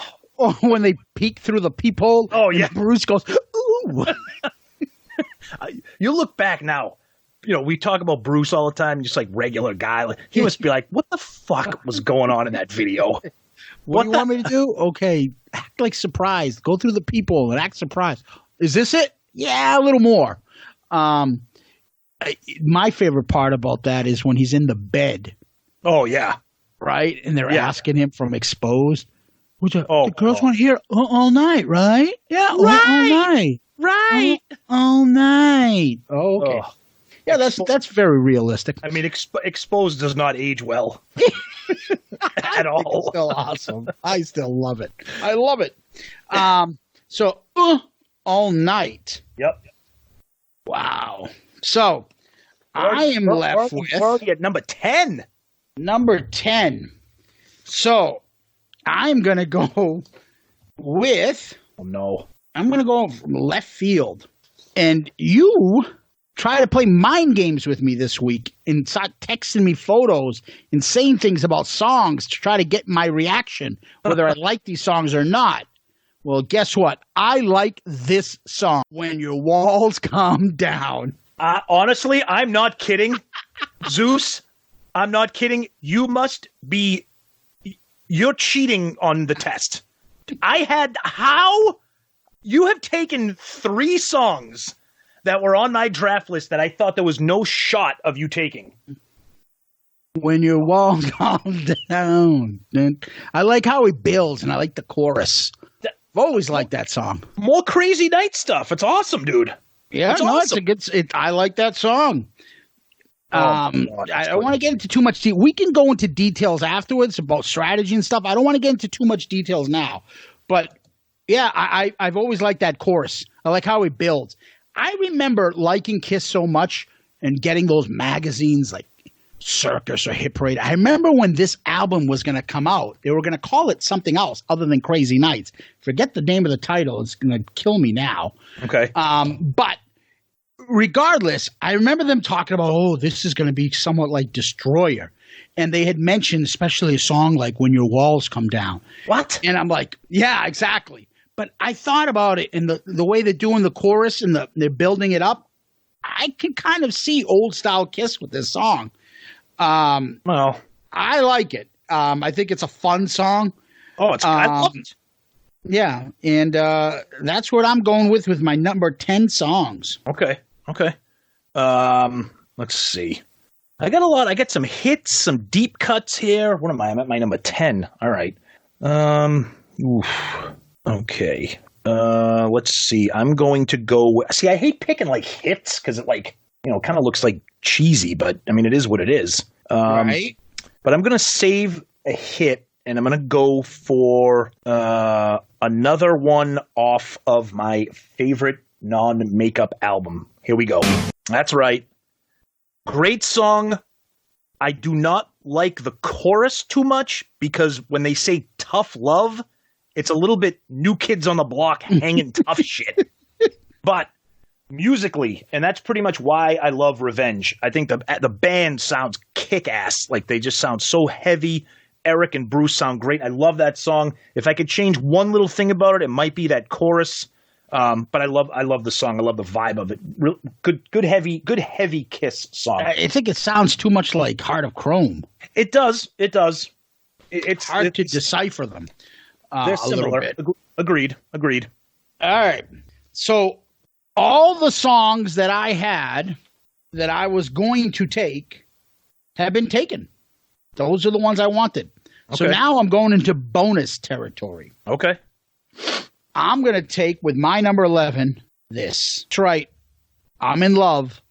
when they peek through the peephole. Oh yeah, Bruce goes, "Ooh." You look back now. You know, we talk about Bruce all the time, just like regular guy. Like, he must be like, what the fuck was going on in that video? What do you want me to do? Okay, act like surprised. Go through the people and act surprised. Is this it? Yeah, a little more. My favorite part about that is when he's in the bed. Oh, yeah. Right? And they're asking him from Exposed. The girls want to hear all night, right? Yeah, right. All night. Right. All night. Oh, okay. Oh. Yeah, that's very realistic. I mean, Exposed does not age well at all. It's still awesome. I still love it. I love it. So, All Night. Yep. Wow. So, I am left with already at number 10. Number 10. So, I'm going to go with... Oh, no. I'm going to go from left field. And you... try to play mind games with me this week and start texting me photos and saying things about songs to try to get my reaction, whether I like these songs or not. Well, guess what? I like this song, When Your Walls Come Down. Honestly, I'm not kidding. Zeus, I'm not kidding. You're cheating on the test. You have taken 3 songs that were on my draft list that I thought there was no shot of you taking. When your walls come down. I like how he builds, and I like the chorus. I've always liked that song. More Crazy Night stuff. It's awesome, dude. Yeah, awesome. I like that song. God, I don't want to get into too much detail. We can go into details afterwards about strategy and stuff. I don't want to get into too much details now. But, yeah, I've always liked that chorus. I like how he builds. I remember liking Kiss so much and getting those magazines like Circus or Hit Parade. I remember when this album was going to come out, they were going to call it something else other than Crazy Nights. Forget the name of the title. It's going to kill me now. Okay. But regardless, I remember them talking about, this is going to be somewhat like Destroyer. And they had mentioned especially a song like When Your Walls Come Down. What? And I'm like, yeah, exactly. But I thought about it, and the way they're doing the chorus and they're building it up, I can kind of see old style Kiss with this song. Well, I like it. I think it's a fun song. Oh, I love it. Yeah, and that's what I'm going with my number 10 songs. Okay. Let's see. I got a lot. I got some hits, some deep cuts here. What am I? I'm at my number 10. All right. Okay. Let's see. I'm going to go. See, I hate picking like hits because it kind of looks like cheesy, but I mean, it is what it is. Right. But I'm going to save a hit and I'm going to go for another one off of my favorite non-makeup album. Here we go. That's right. Great song. I do not like the chorus too much because when they say tough love, it's a little bit New Kids on the Block hanging tough shit. But musically, and that's pretty much why I love Revenge. I think the band sounds kick-ass. Like, they just sound so heavy. Eric and Bruce sound great. I love that song. If I could change one little thing about it, it might be that chorus. But I love the song. I love the vibe of it. Good heavy Kiss song. I think it sounds too much like Heart of Chrome. It does. It's hard to decipher them. They're similar. Agreed. All right. So all the songs that I had that I was going to take have been taken. Those are the ones I wanted. Okay. So now I'm going into bonus territory. Okay. I'm going to take with my number 11 this. That's right. I'm in love,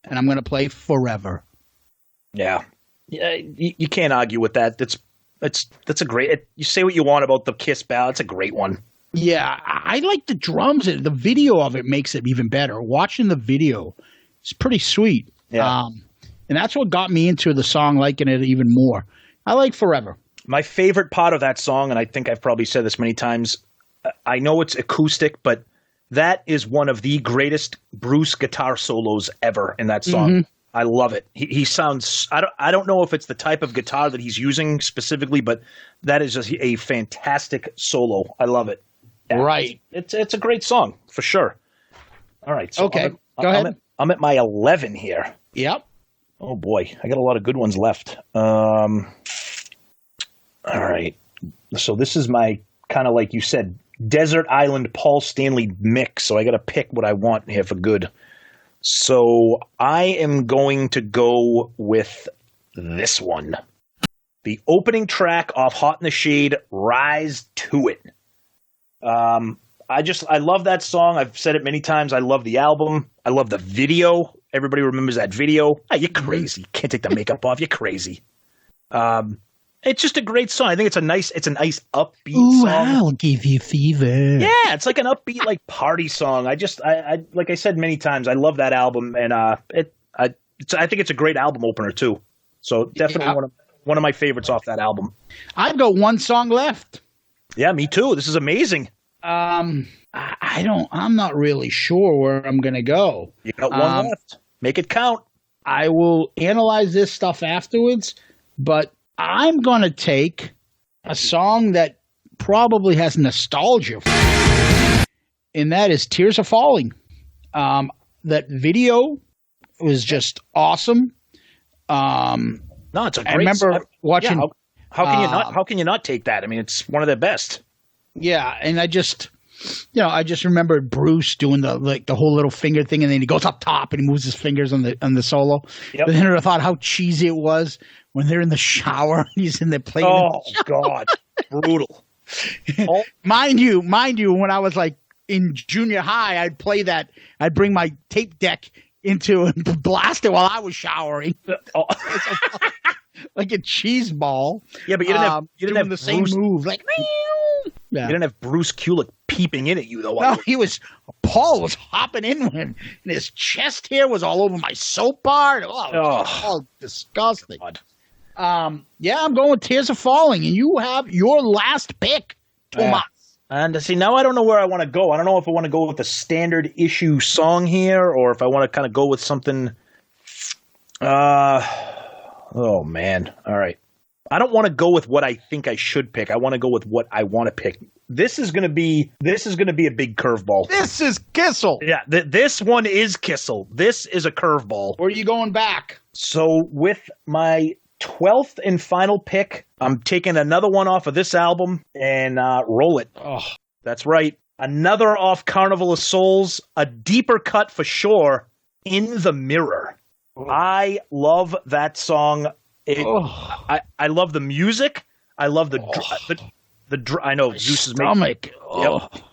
and I'm going to play Forever. Yeah. You can't argue with that. That's a great. You say what you want about the Kiss ballad. It's a great one. Yeah, I like the drums. The video of it makes it even better. Watching the video, it's pretty sweet. Yeah. And that's what got me into the song, liking it even more. I like Forever. My favorite part of that song, and I think I've probably said this many times, I know it's acoustic, but that is one of the greatest Bruce guitar solos ever in that song. Mm-hmm. I love it. He sounds. I don't know if it's the type of guitar that he's using specifically, but that is just a fantastic solo. I love it. Yeah, right. It's a great song for sure. All right. So okay. Go ahead. I'm at my 11 here. Yep. Oh boy, I got a lot of good ones left. All right. So this is my kind of, like you said, desert island Paul Stanley mix. So I got to pick what I want here for good. So I am going to go with this one. The opening track off Hot in the Shade, Rise to It. I love that song. I've said it many times. I love the album. I love the video. Everybody remembers that video. Oh, you're crazy. Can't take the makeup off. You're crazy. It's just a great song. I think it's a nice upbeat song. I'll give you fever. Yeah, it's like an upbeat, like party song. I like I said many times, I love that album, and I think it's a great album opener too. So definitely one of my favorites off that album. I've got one song left. Yeah, me too. This is amazing. I'm not really sure where I'm gonna go. You got one left. Make it count. I will analyze this stuff afterwards, but I'm going to take a song that probably has nostalgia for me, and that is Tears Are Falling. That video was just awesome. No, it's a great I remember watching. Yeah, how can you not take that? I mean, it's one of their best. Yeah, and I just remember Bruce doing the whole little finger thing, and then he goes up top and he moves his fingers on the solo. Yep. But then I thought how cheesy it was when they're in the shower. He's in there playing. Oh God, brutal. Mind you, when I was like in junior high, I'd play that. I'd bring my tape deck into and blast it while I was showering. Like a cheese ball. Yeah, but you didn't have the same move. Like, yeah. You didn't have Bruce Kulick peeping in at you, though. No, Paul was hopping in with him, and his chest hair was all over my soap bar. Oh, disgusting. God. Yeah, I'm going with Tears Are Falling, and you have your last pick, Tomas. And see, now I don't know where I want to go. I don't know if I want to go with a standard issue song here, or if I want to kind of go with something. Oh man! All right. I don't want to go with what I think I should pick. I want to go with what I want to pick. This is going to be a big curveball. This is Kissel. Yeah, this one is Kissel. This is a curveball. Where are you going back? So with my 12th and final pick, I'm taking another one off of this album and roll it. Oh, that's right. Another off Carnival of Souls, a deeper cut for sure, In the Mirror. Oh. I love that song. I love the music. I love the I know Zeus is making. Oh, yep.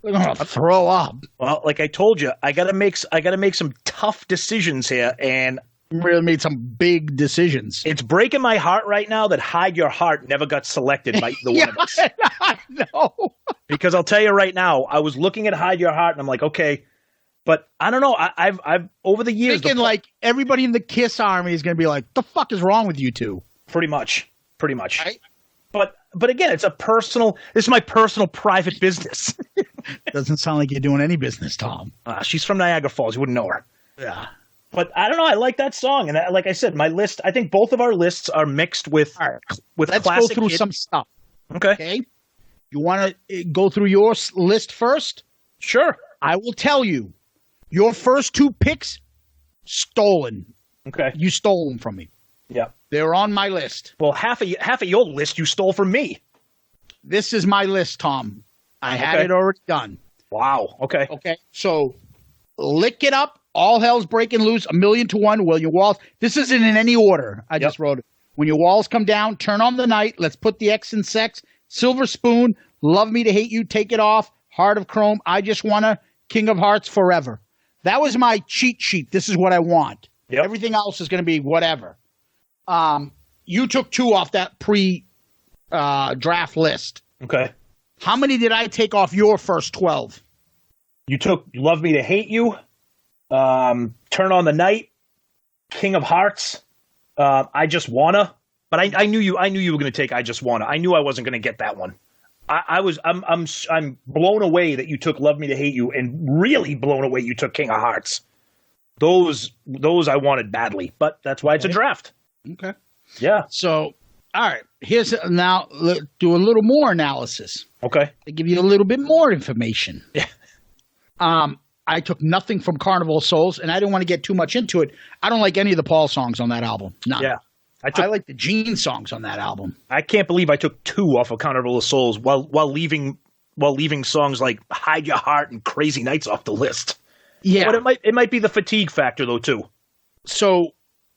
We're gonna throw up. Well, like I told you, I gotta make some tough decisions here, and really made some big decisions. It's breaking my heart right now that "Hide Your Heart" never got selected by either one of us. I know. Because I'll tell you right now, I was looking at "Hide Your Heart" and I'm like, okay. But I don't know. I've over the years thinking like everybody in the Kiss Army is going to be like, "The fuck is wrong with you two?" Pretty much. Right? But again, it's this is my personal private business. Doesn't sound like you're doing any business, Tom. She's from Niagara Falls. You wouldn't know her. Yeah. But I don't know. I like that song, and like I said, my list. I think both of our lists are mixed with Let's classic. Go through some stuff. Okay. You want to go through your list first? Sure. I will tell you. Your first two picks, stolen. Okay. You stole them from me. Yeah. They're on my list. Well, half of your list you stole from me. This is my list, Tom. I had it already done. Wow. Okay. Okay. So Lick It Up, All Hell's Breaking Loose, 1,000,000 to 1, When Your Walls. This isn't in any order. I just wrote it. When Your Walls Come Down, Turn on the Night, Let's Put the X in Sex, Silver Spoon, Love Me to Hate You, Take It Off, Heart of Chrome, I Just Wanna, King of Hearts, Forever. That was my cheat sheet. This is what I want. Yep. Everything else is going to be whatever. You took 2 off that draft list. Okay. How many did I take off your first 12? You took Love Me to Hate You, Turn on the Night, King of Hearts, I Just Wanna. But I knew you were going to take I Just Wanna. I knew I wasn't going to get that one. I'm blown away that you took Love Me to Hate You, and really blown away you took King of Hearts. Those I wanted badly, but that's why it's a draft. Okay. Yeah. So, all right. Now do a little more analysis. Okay. To give you a little bit more information. Yeah. I took nothing from Carnival of Souls, and I didn't want to get too much into it. I don't like any of the Paul songs on that album. None. Yeah. I like the Gene songs on that album. I can't believe I took 2 off of Carnival of Souls while leaving songs like Hide Your Heart and Crazy Nights off the list. Yeah. But it might be the fatigue factor though too. So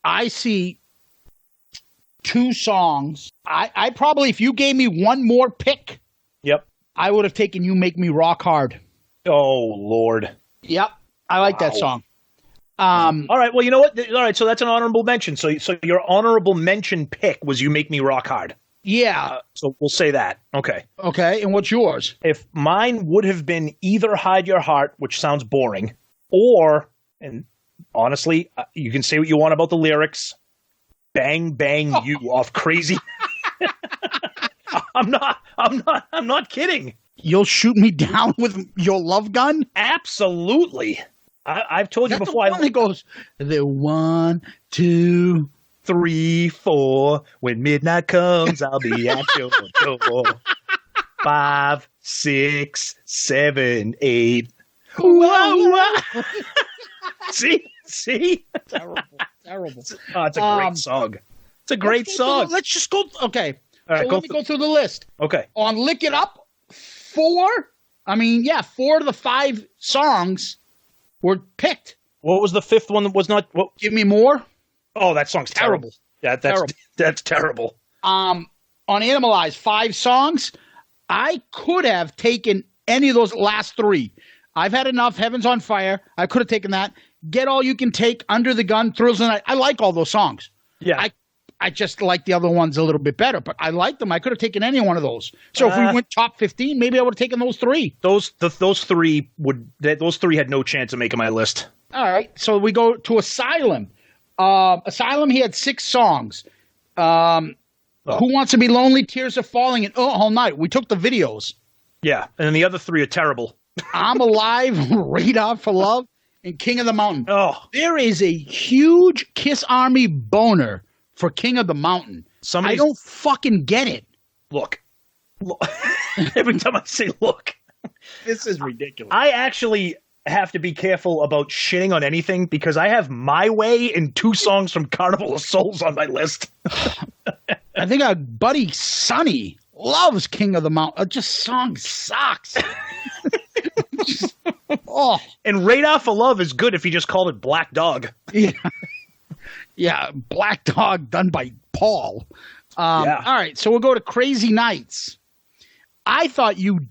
I see 2 songs. I probably, if you gave me one more pick, Yep. I would have taken You Make Me Rock Hard. Oh Lord. Yep. I like that song. All right. Well, you know what? All right. So that's an honorable mention. So your honorable mention pick was You Make Me Rock Hard. Yeah. So we'll say that. Okay. Okay. And what's yours? If mine would have been either Hide Your Heart, which sounds boring, or, and honestly, you can say what you want about the lyrics, Bang Bang You off Crazy. I'm not kidding. You'll shoot me down with your love gun? Absolutely. I've told you before. The one that goes, the 1, 2, 3, 4. When midnight comes, I'll be at your door. 5, 6, 7, 8. Whoa. See? Terrible. Oh, it's a great song. It's a great song. Let's just go. Okay. All right, so let me go through the list. Okay. On Lick It Up, 4 of the 5 songs were picked. What was the 5th one that was not? What? Give Me More. Oh, that song's terrible. Yeah, that's terrible. On Animalize, 5 songs. I could have taken any of those last 3. I've had enough. Heaven's on Fire. I could have taken that. Get All You Can Take, Under the Gun, Thrills of the Night. I like all those songs. Yeah. I just like the other ones a little bit better, but I like them. I could have taken any one of those. So if we went top 15, maybe I would have taken those 3. Those 3 had no chance of making my list. All right. So we go to Asylum. Asylum, he had 6 songs. Who Wants to Be Lonely, Tears Are Falling, and All Night. We took the videos. Yeah, and then the other 3 are terrible. I'm Alive, Radar for Love, and King of the Mountain. Oh. There is a huge Kiss Army boner for King of the Mountain. I don't fucking get it. Look. Every time I say look. This is ridiculous. I actually have to be careful about shitting on anything because I have My Way and 2 songs from Carnival of Souls on my list. I think our buddy Sonny loves King of the Mountain. Just song sucks. And Radar for Love is good if you just called it Black Dog. Yeah, Black Dog done by Paul. All right, so we'll go to Crazy Nights. I thought you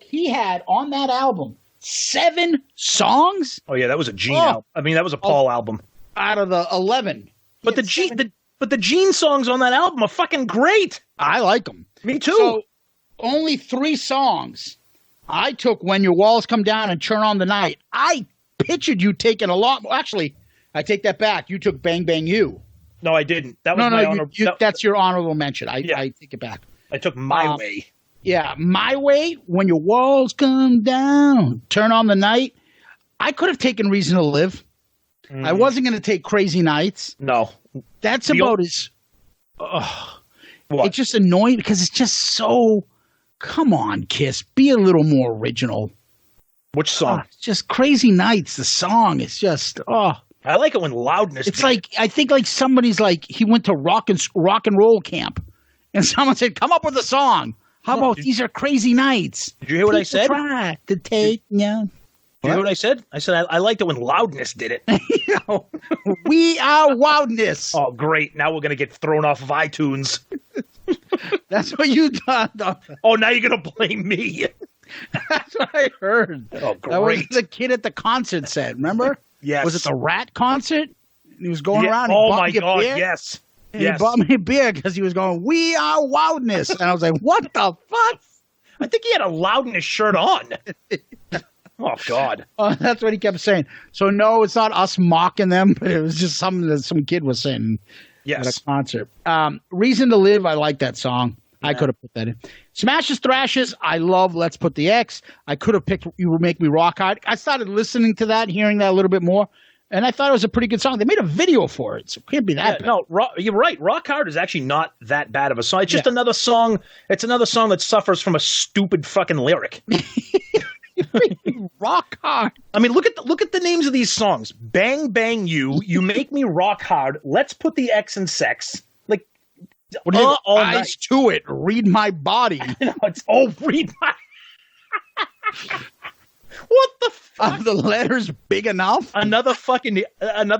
he had on that album 7 songs. Oh yeah, that was a Gene album. I mean, that was a Paul album. Out of the 11. But the Gene songs on that album are fucking great. I like them. Me too. So only 3 songs. I took When Your Walls Come Down and Turn on the Night. I pictured you taking a lot. Actually, I take that back. You took Bang Bang You. No, I didn't. That was my honorable. That's your honorable mention. I take it back. I took My Way. Yeah, My Way, When Your Walls Come Down, Turn on the Night. I could have taken Reason to Live. I wasn't going to take Crazy Nights. No. That's about as... It's just annoying because it's just so... Come on, Kiss. Be a little more original. Which song? It's just Crazy Nights. The song is just... I like it when loudness... It's like... I think like somebody's like... He went to rock and roll camp. And someone said, come up with a song. How about These Are Crazy Nights? Did you hear what I said? Try to take, Did you hear what I said? I said I liked it when Loudness did it. We are Wildness. Oh, great. Now we're going to get thrown off of iTunes. That's what you done. Oh, now you're going to blame me. That's what I heard. Oh, great. That was the kid at the concert said, remember? Yes. Was it the Rat concert? He was going around. Oh, my God, yes. And he bought me a beer because he was going, we are Wildness. And I was like, what the fuck? I think he had a Loudness shirt on. Oh, God. That's what he kept saying. So, no, it's not us mocking them, but it was just something that some kid was saying at a concert. Reason to Live, I like that song. Yeah. I could have put that in. Smashes, Thrashes, I love Let's Put the X. I could have picked You Will Make Me Rock Hard. I started listening to that, hearing that a little bit more, and I thought it was a pretty good song. They made a video for it, so it can't be that bad. No, you're right. Rock Hard is actually not that bad of a song. It's just another song. It's another song that suffers from a stupid fucking lyric. Rock Hard. I mean, look at the names of these songs. Bang Bang You, You Make Me Rock Hard, Let's Put the X in Sex. Like, what do you eyes to it? Read My Body. No, read my. What the fuck? Are the letters big enough? Another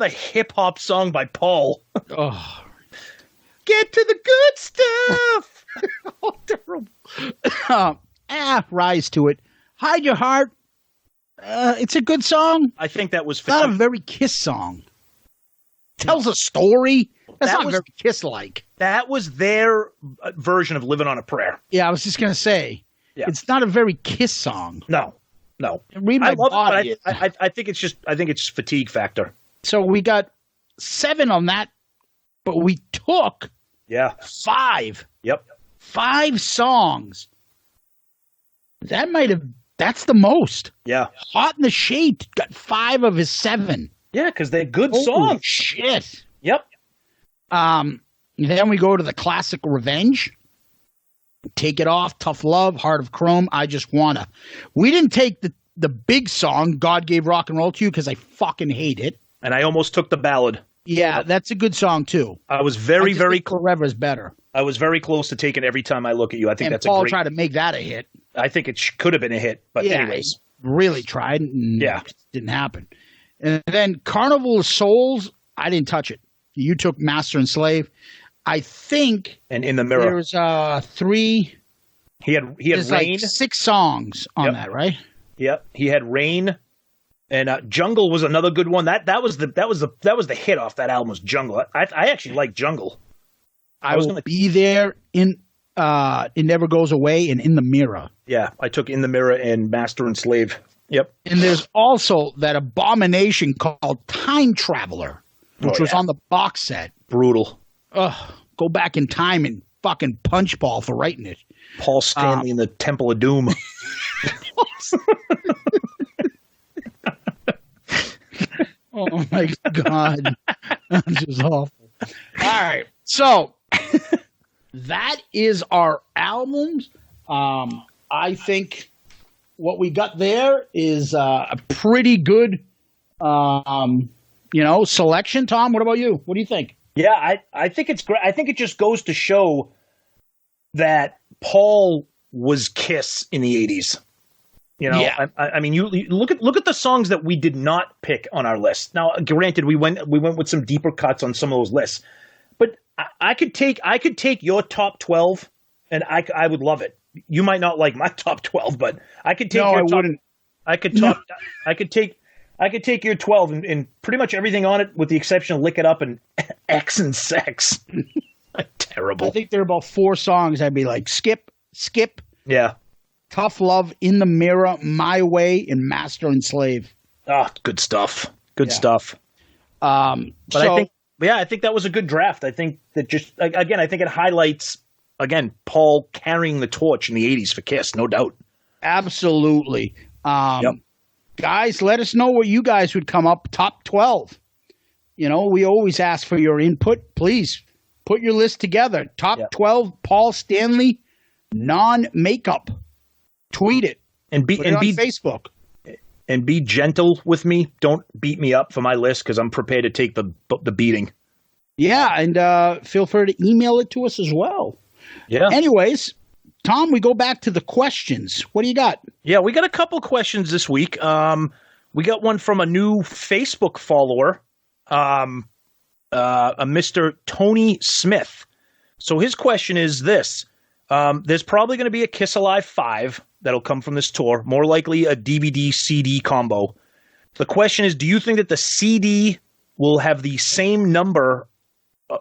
hip hop song by Paul. Oh. Get to the good stuff. Oh, terrible. Rise to It. Hide Your Heart. It's a good song. I think that was not a very Kiss song. Tells a story. That's not very Kiss-like. That was their version of Living on a Prayer. Yeah, I was just gonna say. Yeah. It's not a very Kiss song. No. Read My Body. It, but I think it's fatigue factor. So we got 7 on that, but we took 5. Yep. 5 songs. That's the most. Yeah. Hot in the Shade got 5 of his 7. Yeah, because they're good songs. Shit. Yep. Then we go to the classic Revenge. Take It Off, Tough Love, Heart of Chrome, I Just Wanna. We didn't take the big song, God Gave Rock and Roll to You, because I fucking hate it. And I almost took the ballad. Yeah, that's a good song, too. I was very Forever's better. I was very close to taking Every Time I Look at You. I think that's Paul a great... tried to make that a hit. I think it could have been a hit, but anyways. Really tried, and it didn't happen. And then Carnival of Souls, I didn't touch it. You took Master and Slave. I think... And In the Mirror. There's 3... He had Rain. Like 6 songs on that, right? Yep. He had Rain, and Jungle was another good one. That was the hit off that album was Jungle. I actually like Jungle. I was going to be there in It Never Goes Away and In the Mirror. Yeah, I took In the Mirror and Master and Slave. Yep. And there's also that abomination called Time Traveler, which was on the box set. Brutal. Go back in time and fucking punch Paul for writing it. Paul Stanley in the Temple of Doom. Oh my God. That's just awful. All right. So that is our albums. I think what we got there is a pretty good selection. Tom, what about you? What do you think? Yeah, I think it's great. I think it just goes to show that Paul was Kiss in the 80s. You know, I mean, you look at the songs that we did not pick on our list. Now, granted, we went with some deeper cuts on some of those lists, but I could take your top 12, and I would love it. You might not like my top 12, but I could take. No, I wouldn't. I could take your 12 and pretty much everything on it, with the exception of Lick It Up and X and Sex. Terrible. I think there are about 4 songs I'd be like, skip. Yeah. Tough Love, In the Mirror, My Way, and Master and Slave. Good stuff. Good stuff. I think that was a good draft. I think that I think it highlights, again, Paul carrying the torch in the 80s for Kiss, no doubt. Absolutely. Guys, let us know what you guys would come up top 12. You know, we always ask for your input. Please put your list together. Top 12 Paul Stanley non-makeup. Tweet it and be on Facebook. And be gentle with me. Don't beat me up for my list, because I'm prepared to take the beating. Yeah, and feel free to email it to us as well. Yeah. Anyways, Tom, we go back to the questions. What do you got? Yeah, we got a couple questions this week. We got one from a new Facebook follower, a Mr. Tony Smith. So his question is this. There's probably going to be a Kiss Alive 5 that'll come from this tour, more likely a DVD-CD combo. The question is, do you think that the CD will have the same number,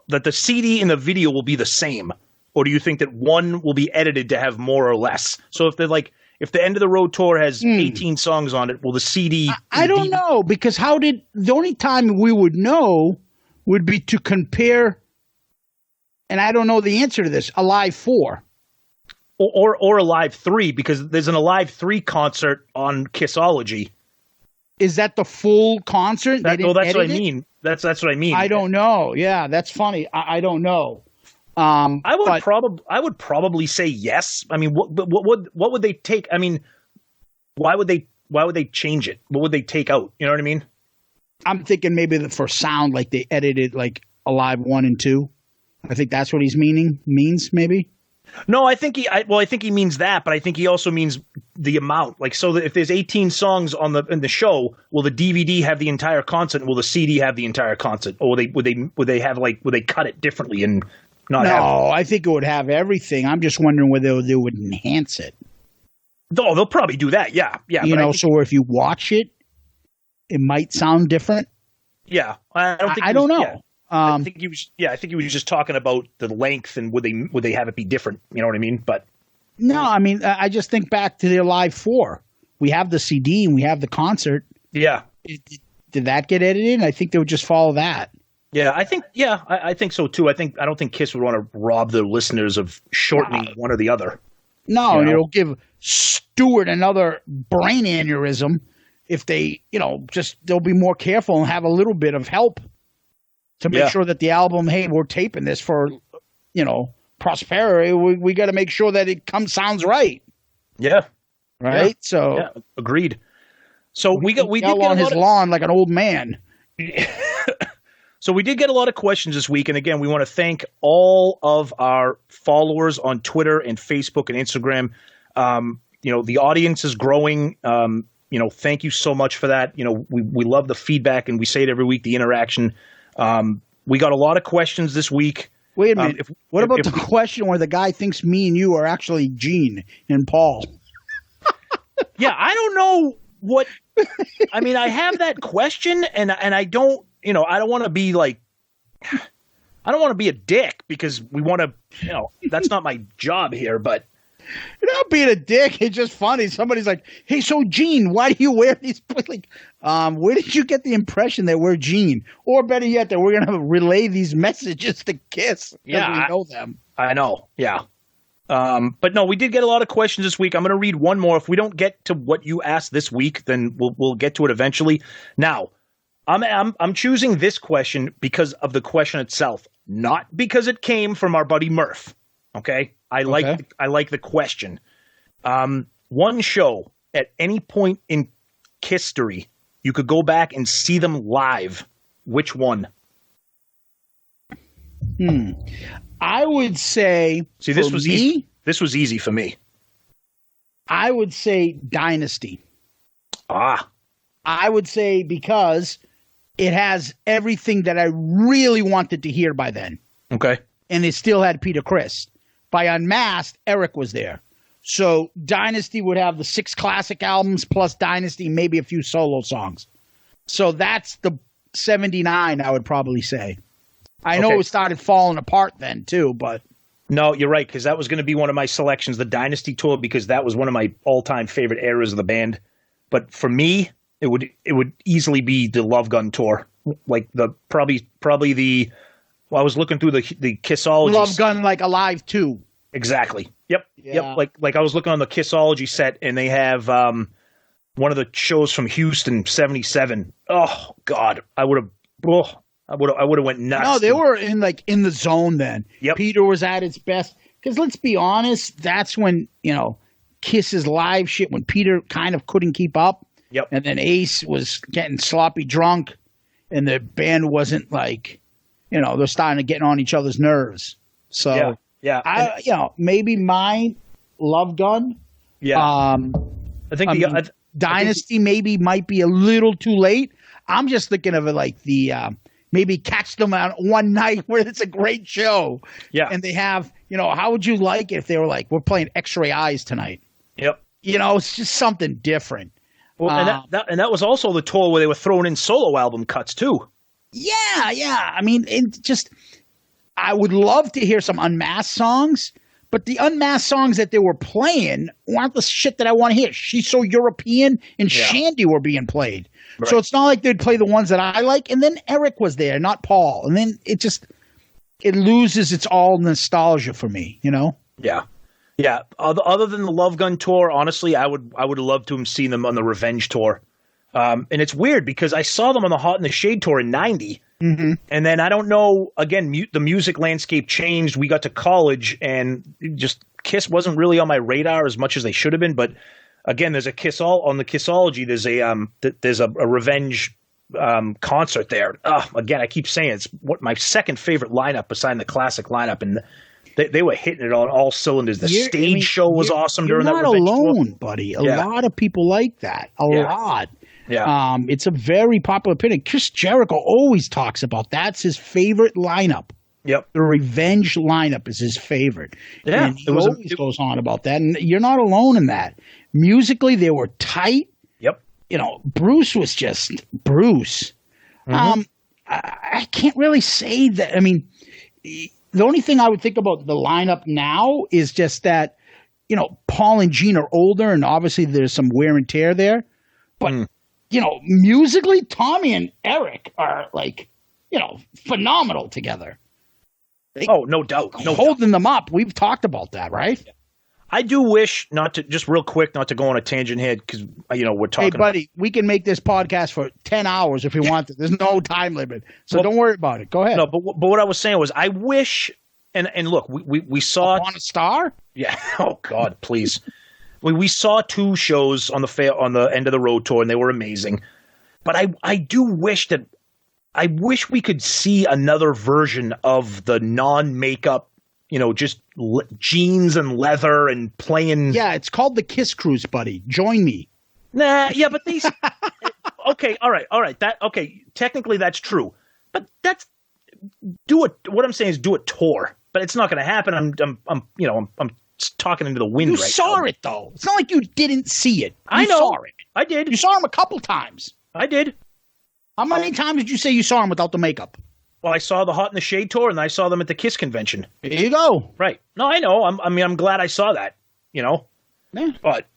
that the CD and the video will be the same? Or do you think that one will be edited to have more or less? So if the End of the Road tour has 18 songs on it, will the CD... I don't know, because the only time we would know would be to compare, and I don't know the answer to this, Alive 4. Or Alive 3, because there's an Alive 3 concert on Kissology. Is that the full concert? That's what I mean. That's what I mean. I don't know. Yeah, that's funny. I don't know. I would probably say yes. I mean, what would they take? I mean, why would they change it? What would they take out? You know what I mean? I'm thinking maybe for sound, like they edited like Alive 1 and 2. I think that's what means maybe. No, I think he means that, but I think he also means the amount. Like, so that if there's 18 songs in the show, will the DVD have the entire concert? And will the CD have the entire concert? Or would they cut it differently and not have? No, I think it would have everything. I'm just wondering whether they would enhance it. Oh, they'll probably do that. Yeah. So if you watch it, it might sound different. Yeah, I don't know. Yeah. I think he was just talking about the length and would they have it be different? You know what I mean? But no, I mean, I just think back to the Alive 4. We have the CD and we have the concert. Yeah. Did that get edited? I think they would just follow that. Yeah, I think so too. I don't think Kiss would want to rob their listeners of shortening one or the other. No, and it'll give Stewart another brain aneurysm if they, they'll be more careful and have a little bit of help to make sure that the album, hey, we're taping this for, prosperity. We got to make sure that it sounds right. Yeah. Right. Yeah. So agreed. So we did get on his lawn like an old man. So we did get a lot of questions this week, and again, we want to thank all of our followers on Twitter and Facebook and Instagram. The audience is growing. Thank you so much for that. We love the feedback, and we say it every week, the interaction. We got a lot of questions this week. Wait a minute. What about the question where the guy thinks me and you are actually Gene and Paul? Yeah, I don't know what – I mean, I have that question, and I don't – I don't want to be like – I don't want to be a dick because we want to – that's not my job here, but – You're not being a dick. It's just funny. Somebody's like, hey, so Gene, why do you wear these? Like, where did you get the impression that we're Gene? Or better yet, that we're going to relay these messages to Kiss? Yeah. We know them. I know. Yeah. But no, we did get a lot of questions this week. I'm going to read one more. If we don't get to what you asked this week, then we'll get to it eventually. Now, I'm choosing this question because of the question itself, not because it came from our buddy Murph. Okay. I like the question. One show at any point in history, you could go back and see them live. Which one? I would say. See, this was easy. This was easy for me. I would say Dynasty. I would say because it has everything that I really wanted to hear by then. Okay. And it still had Peter Criss. By Unmasked, Eric was there. So Dynasty would have the 6 classic albums plus Dynasty, maybe a few solo songs. So that's the 79, I would probably say. I know it started falling apart then too, but. No, you're right, because that was going to be one of my selections, the Dynasty tour, because that was one of my all-time favorite eras of the band. But for me, it would easily be the Love Gun tour. Like probably the. Well, I was looking through the Kissology. Love Gun, like Alive 2. Exactly. Yep. Yeah. Yep. Like I was looking on the Kissology set, and they have one of the shows from Houston '77. Oh God, I would have went nuts. No, they were in the zone then. Yep. Peter was at its best. Because let's be honest, that's when Kiss's live shit, when Peter kind of couldn't keep up. Yep. And then Ace was getting sloppy drunk, and the band wasn't like. They're starting to get on each other's nerves. So yeah. maybe my Love Gun. Yeah. I think Dynasty maybe might be a little too late. I'm just thinking of it like the maybe catch them on one night where it's a great show. Yeah. And they have, how would you like it if they were like, we're playing X-Ray Eyes tonight? Yep. It's just something different. Well, and that was also the tour where they were throwing in solo album cuts too. Yeah. I mean, I would love to hear some Unmasked songs. But the Unmasked songs that they were playing weren't the shit that I want to hear. She's So European and Shandy were being played. Right. So it's not like they'd play the ones that I like. And then Eric was there, not Paul. And then it loses its all nostalgia for me, Yeah. Yeah. Other than the Love Gun tour, honestly, I would have loved to have seen them on the Revenge tour. And it's weird because I saw them on the Hot in the Shade tour in 90. Mm-hmm. And then I don't know, again, the music landscape changed. We got to college and just Kiss wasn't really on my radar as much as they should have been. But again, there's a on the Kissology. There's a Revenge concert there. Again, I keep saying it's my second favorite lineup beside the classic lineup. And they were hitting it on all cylinders. The stage show was awesome during that Revenge tour. You're not alone, buddy. A lot of people like that. A lot. Yeah. It's a very popular opinion. Chris Jericho always talks about that's his favorite lineup. Yep. The Revenge lineup is his favorite. Yeah. And he always goes on about that. And you're not alone in that. Musically, they were tight. Yep. Bruce was just Bruce. Mm-hmm. I can't really say that. I mean, the only thing I would think about the lineup now is just that, Paul and Gene are older and obviously there's some wear and tear there. But musically, Tommy and Eric are phenomenal together. No doubt. Holding them up. We've talked about that, right? I do wish not to go on a tangent here because, we're talking. Hey, buddy, we can make this podcast for 10 hours if we want to. There's no time limit. So don't worry about it. Go ahead. No, but what I was saying was I wish, and look, we saw. On a Star? Yeah. Oh, God, please. We saw two shows on the end of the road tour, and they were amazing. But I do wish we could see another version of the non-makeup, just jeans and leather and playing. Yeah, it's called the Kiss Cruise, buddy. Join me. Nah, yeah, but these. Okay, all right. Technically that's true, but what I'm saying is do a tour, but it's not going to happen. I'm talking into the wind. You right saw now. it though. It's not like you didn't see it. I know. Saw it. I did. You saw him a couple times. I did. How many times did you say you saw him without the makeup? Well, I saw the Hot in the Shade tour, and I saw them at the Kiss convention. There you go. Right. No, I know. I'm glad I saw that. Yeah. But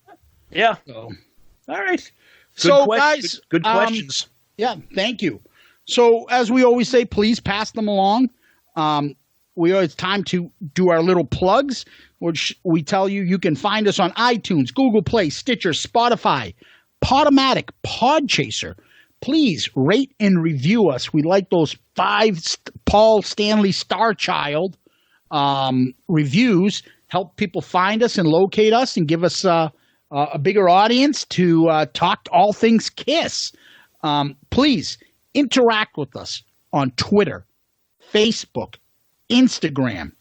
yeah. So, all right. Guys, good questions. Yeah. Thank you. So, as we always say, please pass them along. It's time to do our little plugs, which we tell you can find us on iTunes, Google Play, Stitcher, Spotify, Podomatic, Podchaser. Please rate and review us. We like those 5 Paul Stanley Starchild reviews. Help people find us and locate us and give us a bigger audience to talk all things Kiss. Please interact with us on Twitter, Facebook, Instagram.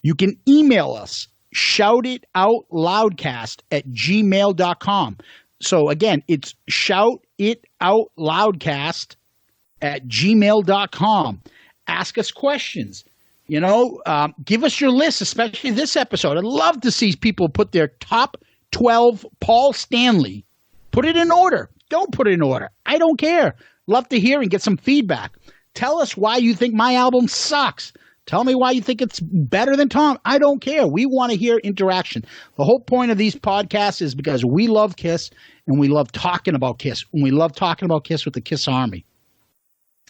You can email us, shoutitoutloudcast@gmail.com. So again, it's shoutitoutloudcast@gmail.com. Ask us questions. Give us your list, especially this episode. I'd love to see people put their top 12 Paul Stanley. Put it in order. Don't put it in order. I don't care. Love to hear and get some feedback. Tell us why you think my album sucks. Tell me why you think it's better than Tom. I don't care. We want to hear interaction. The whole point of these podcasts is because we love Kiss and we love talking about Kiss. And we love talking about Kiss with the Kiss Army.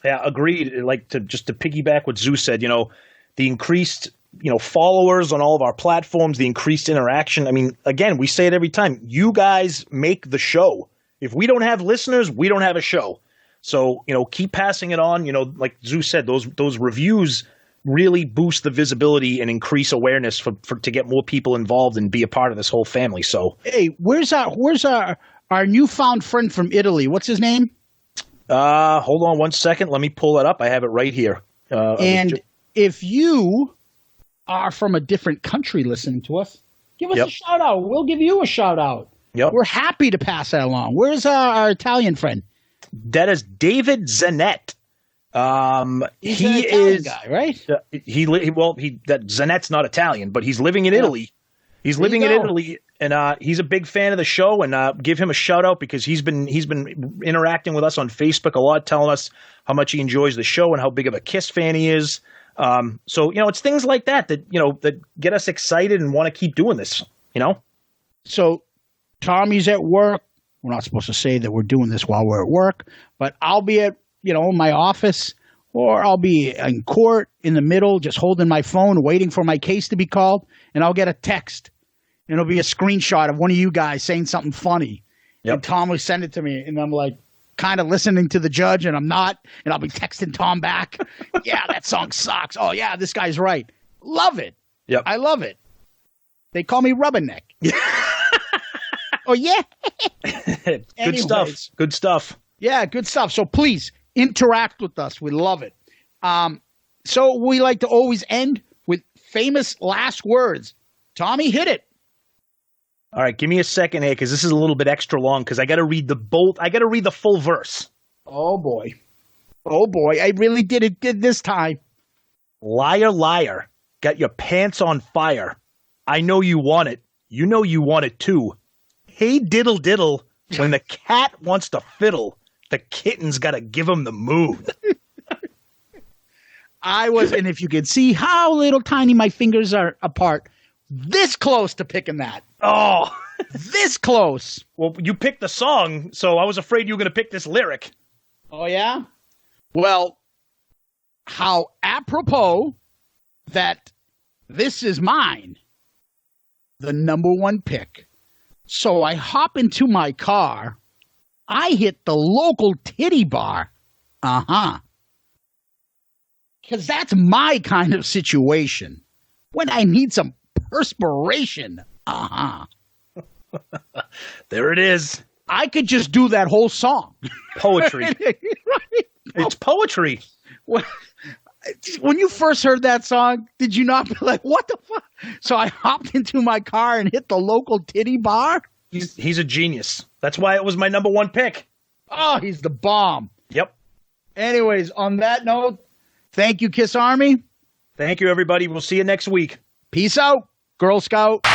Yeah, agreed. To piggyback what Zeus said, the increased, followers on all of our platforms, the increased interaction. I mean, again, we say it every time. You guys make the show. If we don't have listeners, we don't have a show. So, keep passing it on. Like Zeus said, those reviews really boost the visibility and increase awareness to get more people involved and be a part of this whole family. So, hey, where's our newfound friend from Italy? What's his name? Hold on one second. Let me pull it up. I have it right here. And if you are from a different country listening to us, Give us a shout out. We'll give you a shout out. Yep. We're happy to pass that along. Where's our Italian friend? That is David Zanet. He's He an Italian is guy, right? That Zanet's not Italian, but he's living in Italy. He's living in Italy, and he's a big fan of the show. And give him a shout out because he's been interacting with us on Facebook a lot, telling us how much he enjoys the show and how big of a Kiss fan he is. So it's things like that that get us excited and want to keep doing this. So Tommy's at work. We're not supposed to say that we're doing this while we're at work, but I'll be at my office, or I'll be in court in the middle, just holding my phone, waiting for my case to be called, and I'll get a text. And it'll be a screenshot of one of you guys saying something funny. Yep. And Tom will send it to me, and I'm like kind of listening to the judge, and I'm not, and I'll be texting Tom back. Yeah, that song sucks. Oh, yeah, this guy's right. Love it. Yep. I love it. They call me Rubberneck. Oh, yeah. Good stuff. Good stuff. Yeah, good stuff. So please interact with us. We love it. So we like to always end with famous last words. Tommy, hit it. All right, give me a second here because this is a little bit extra long because I got to read the full verse. Oh boy, I really did this time. Liar, liar, got your pants on fire. I know you want it. You know you want it too. Hey, diddle diddle, when the cat wants to fiddle, the kitten's got to give him the mood. And if you could see how little tiny my fingers are apart, this close to picking that. Oh, this close. Well, you picked the song, so I was afraid you were going to pick this lyric. Oh, yeah? Well, how apropos that this is mine, the number one pick. So I hop into my car. I hit the local titty bar. Uh-huh. Because that's my kind of situation. When I need some perspiration. Uh-huh. There it is. I could just do that whole song. Poetry. Right? It's poetry. When you first heard that song, did you not be like, what the fuck? So I hopped into my car and hit the local titty bar. He's a genius. That's why it was my number one pick. Oh, he's the bomb. Yep. Anyways, on that note, thank you, Kiss Army. Thank you, everybody. We'll see you next week. Peace out, Girl Scout.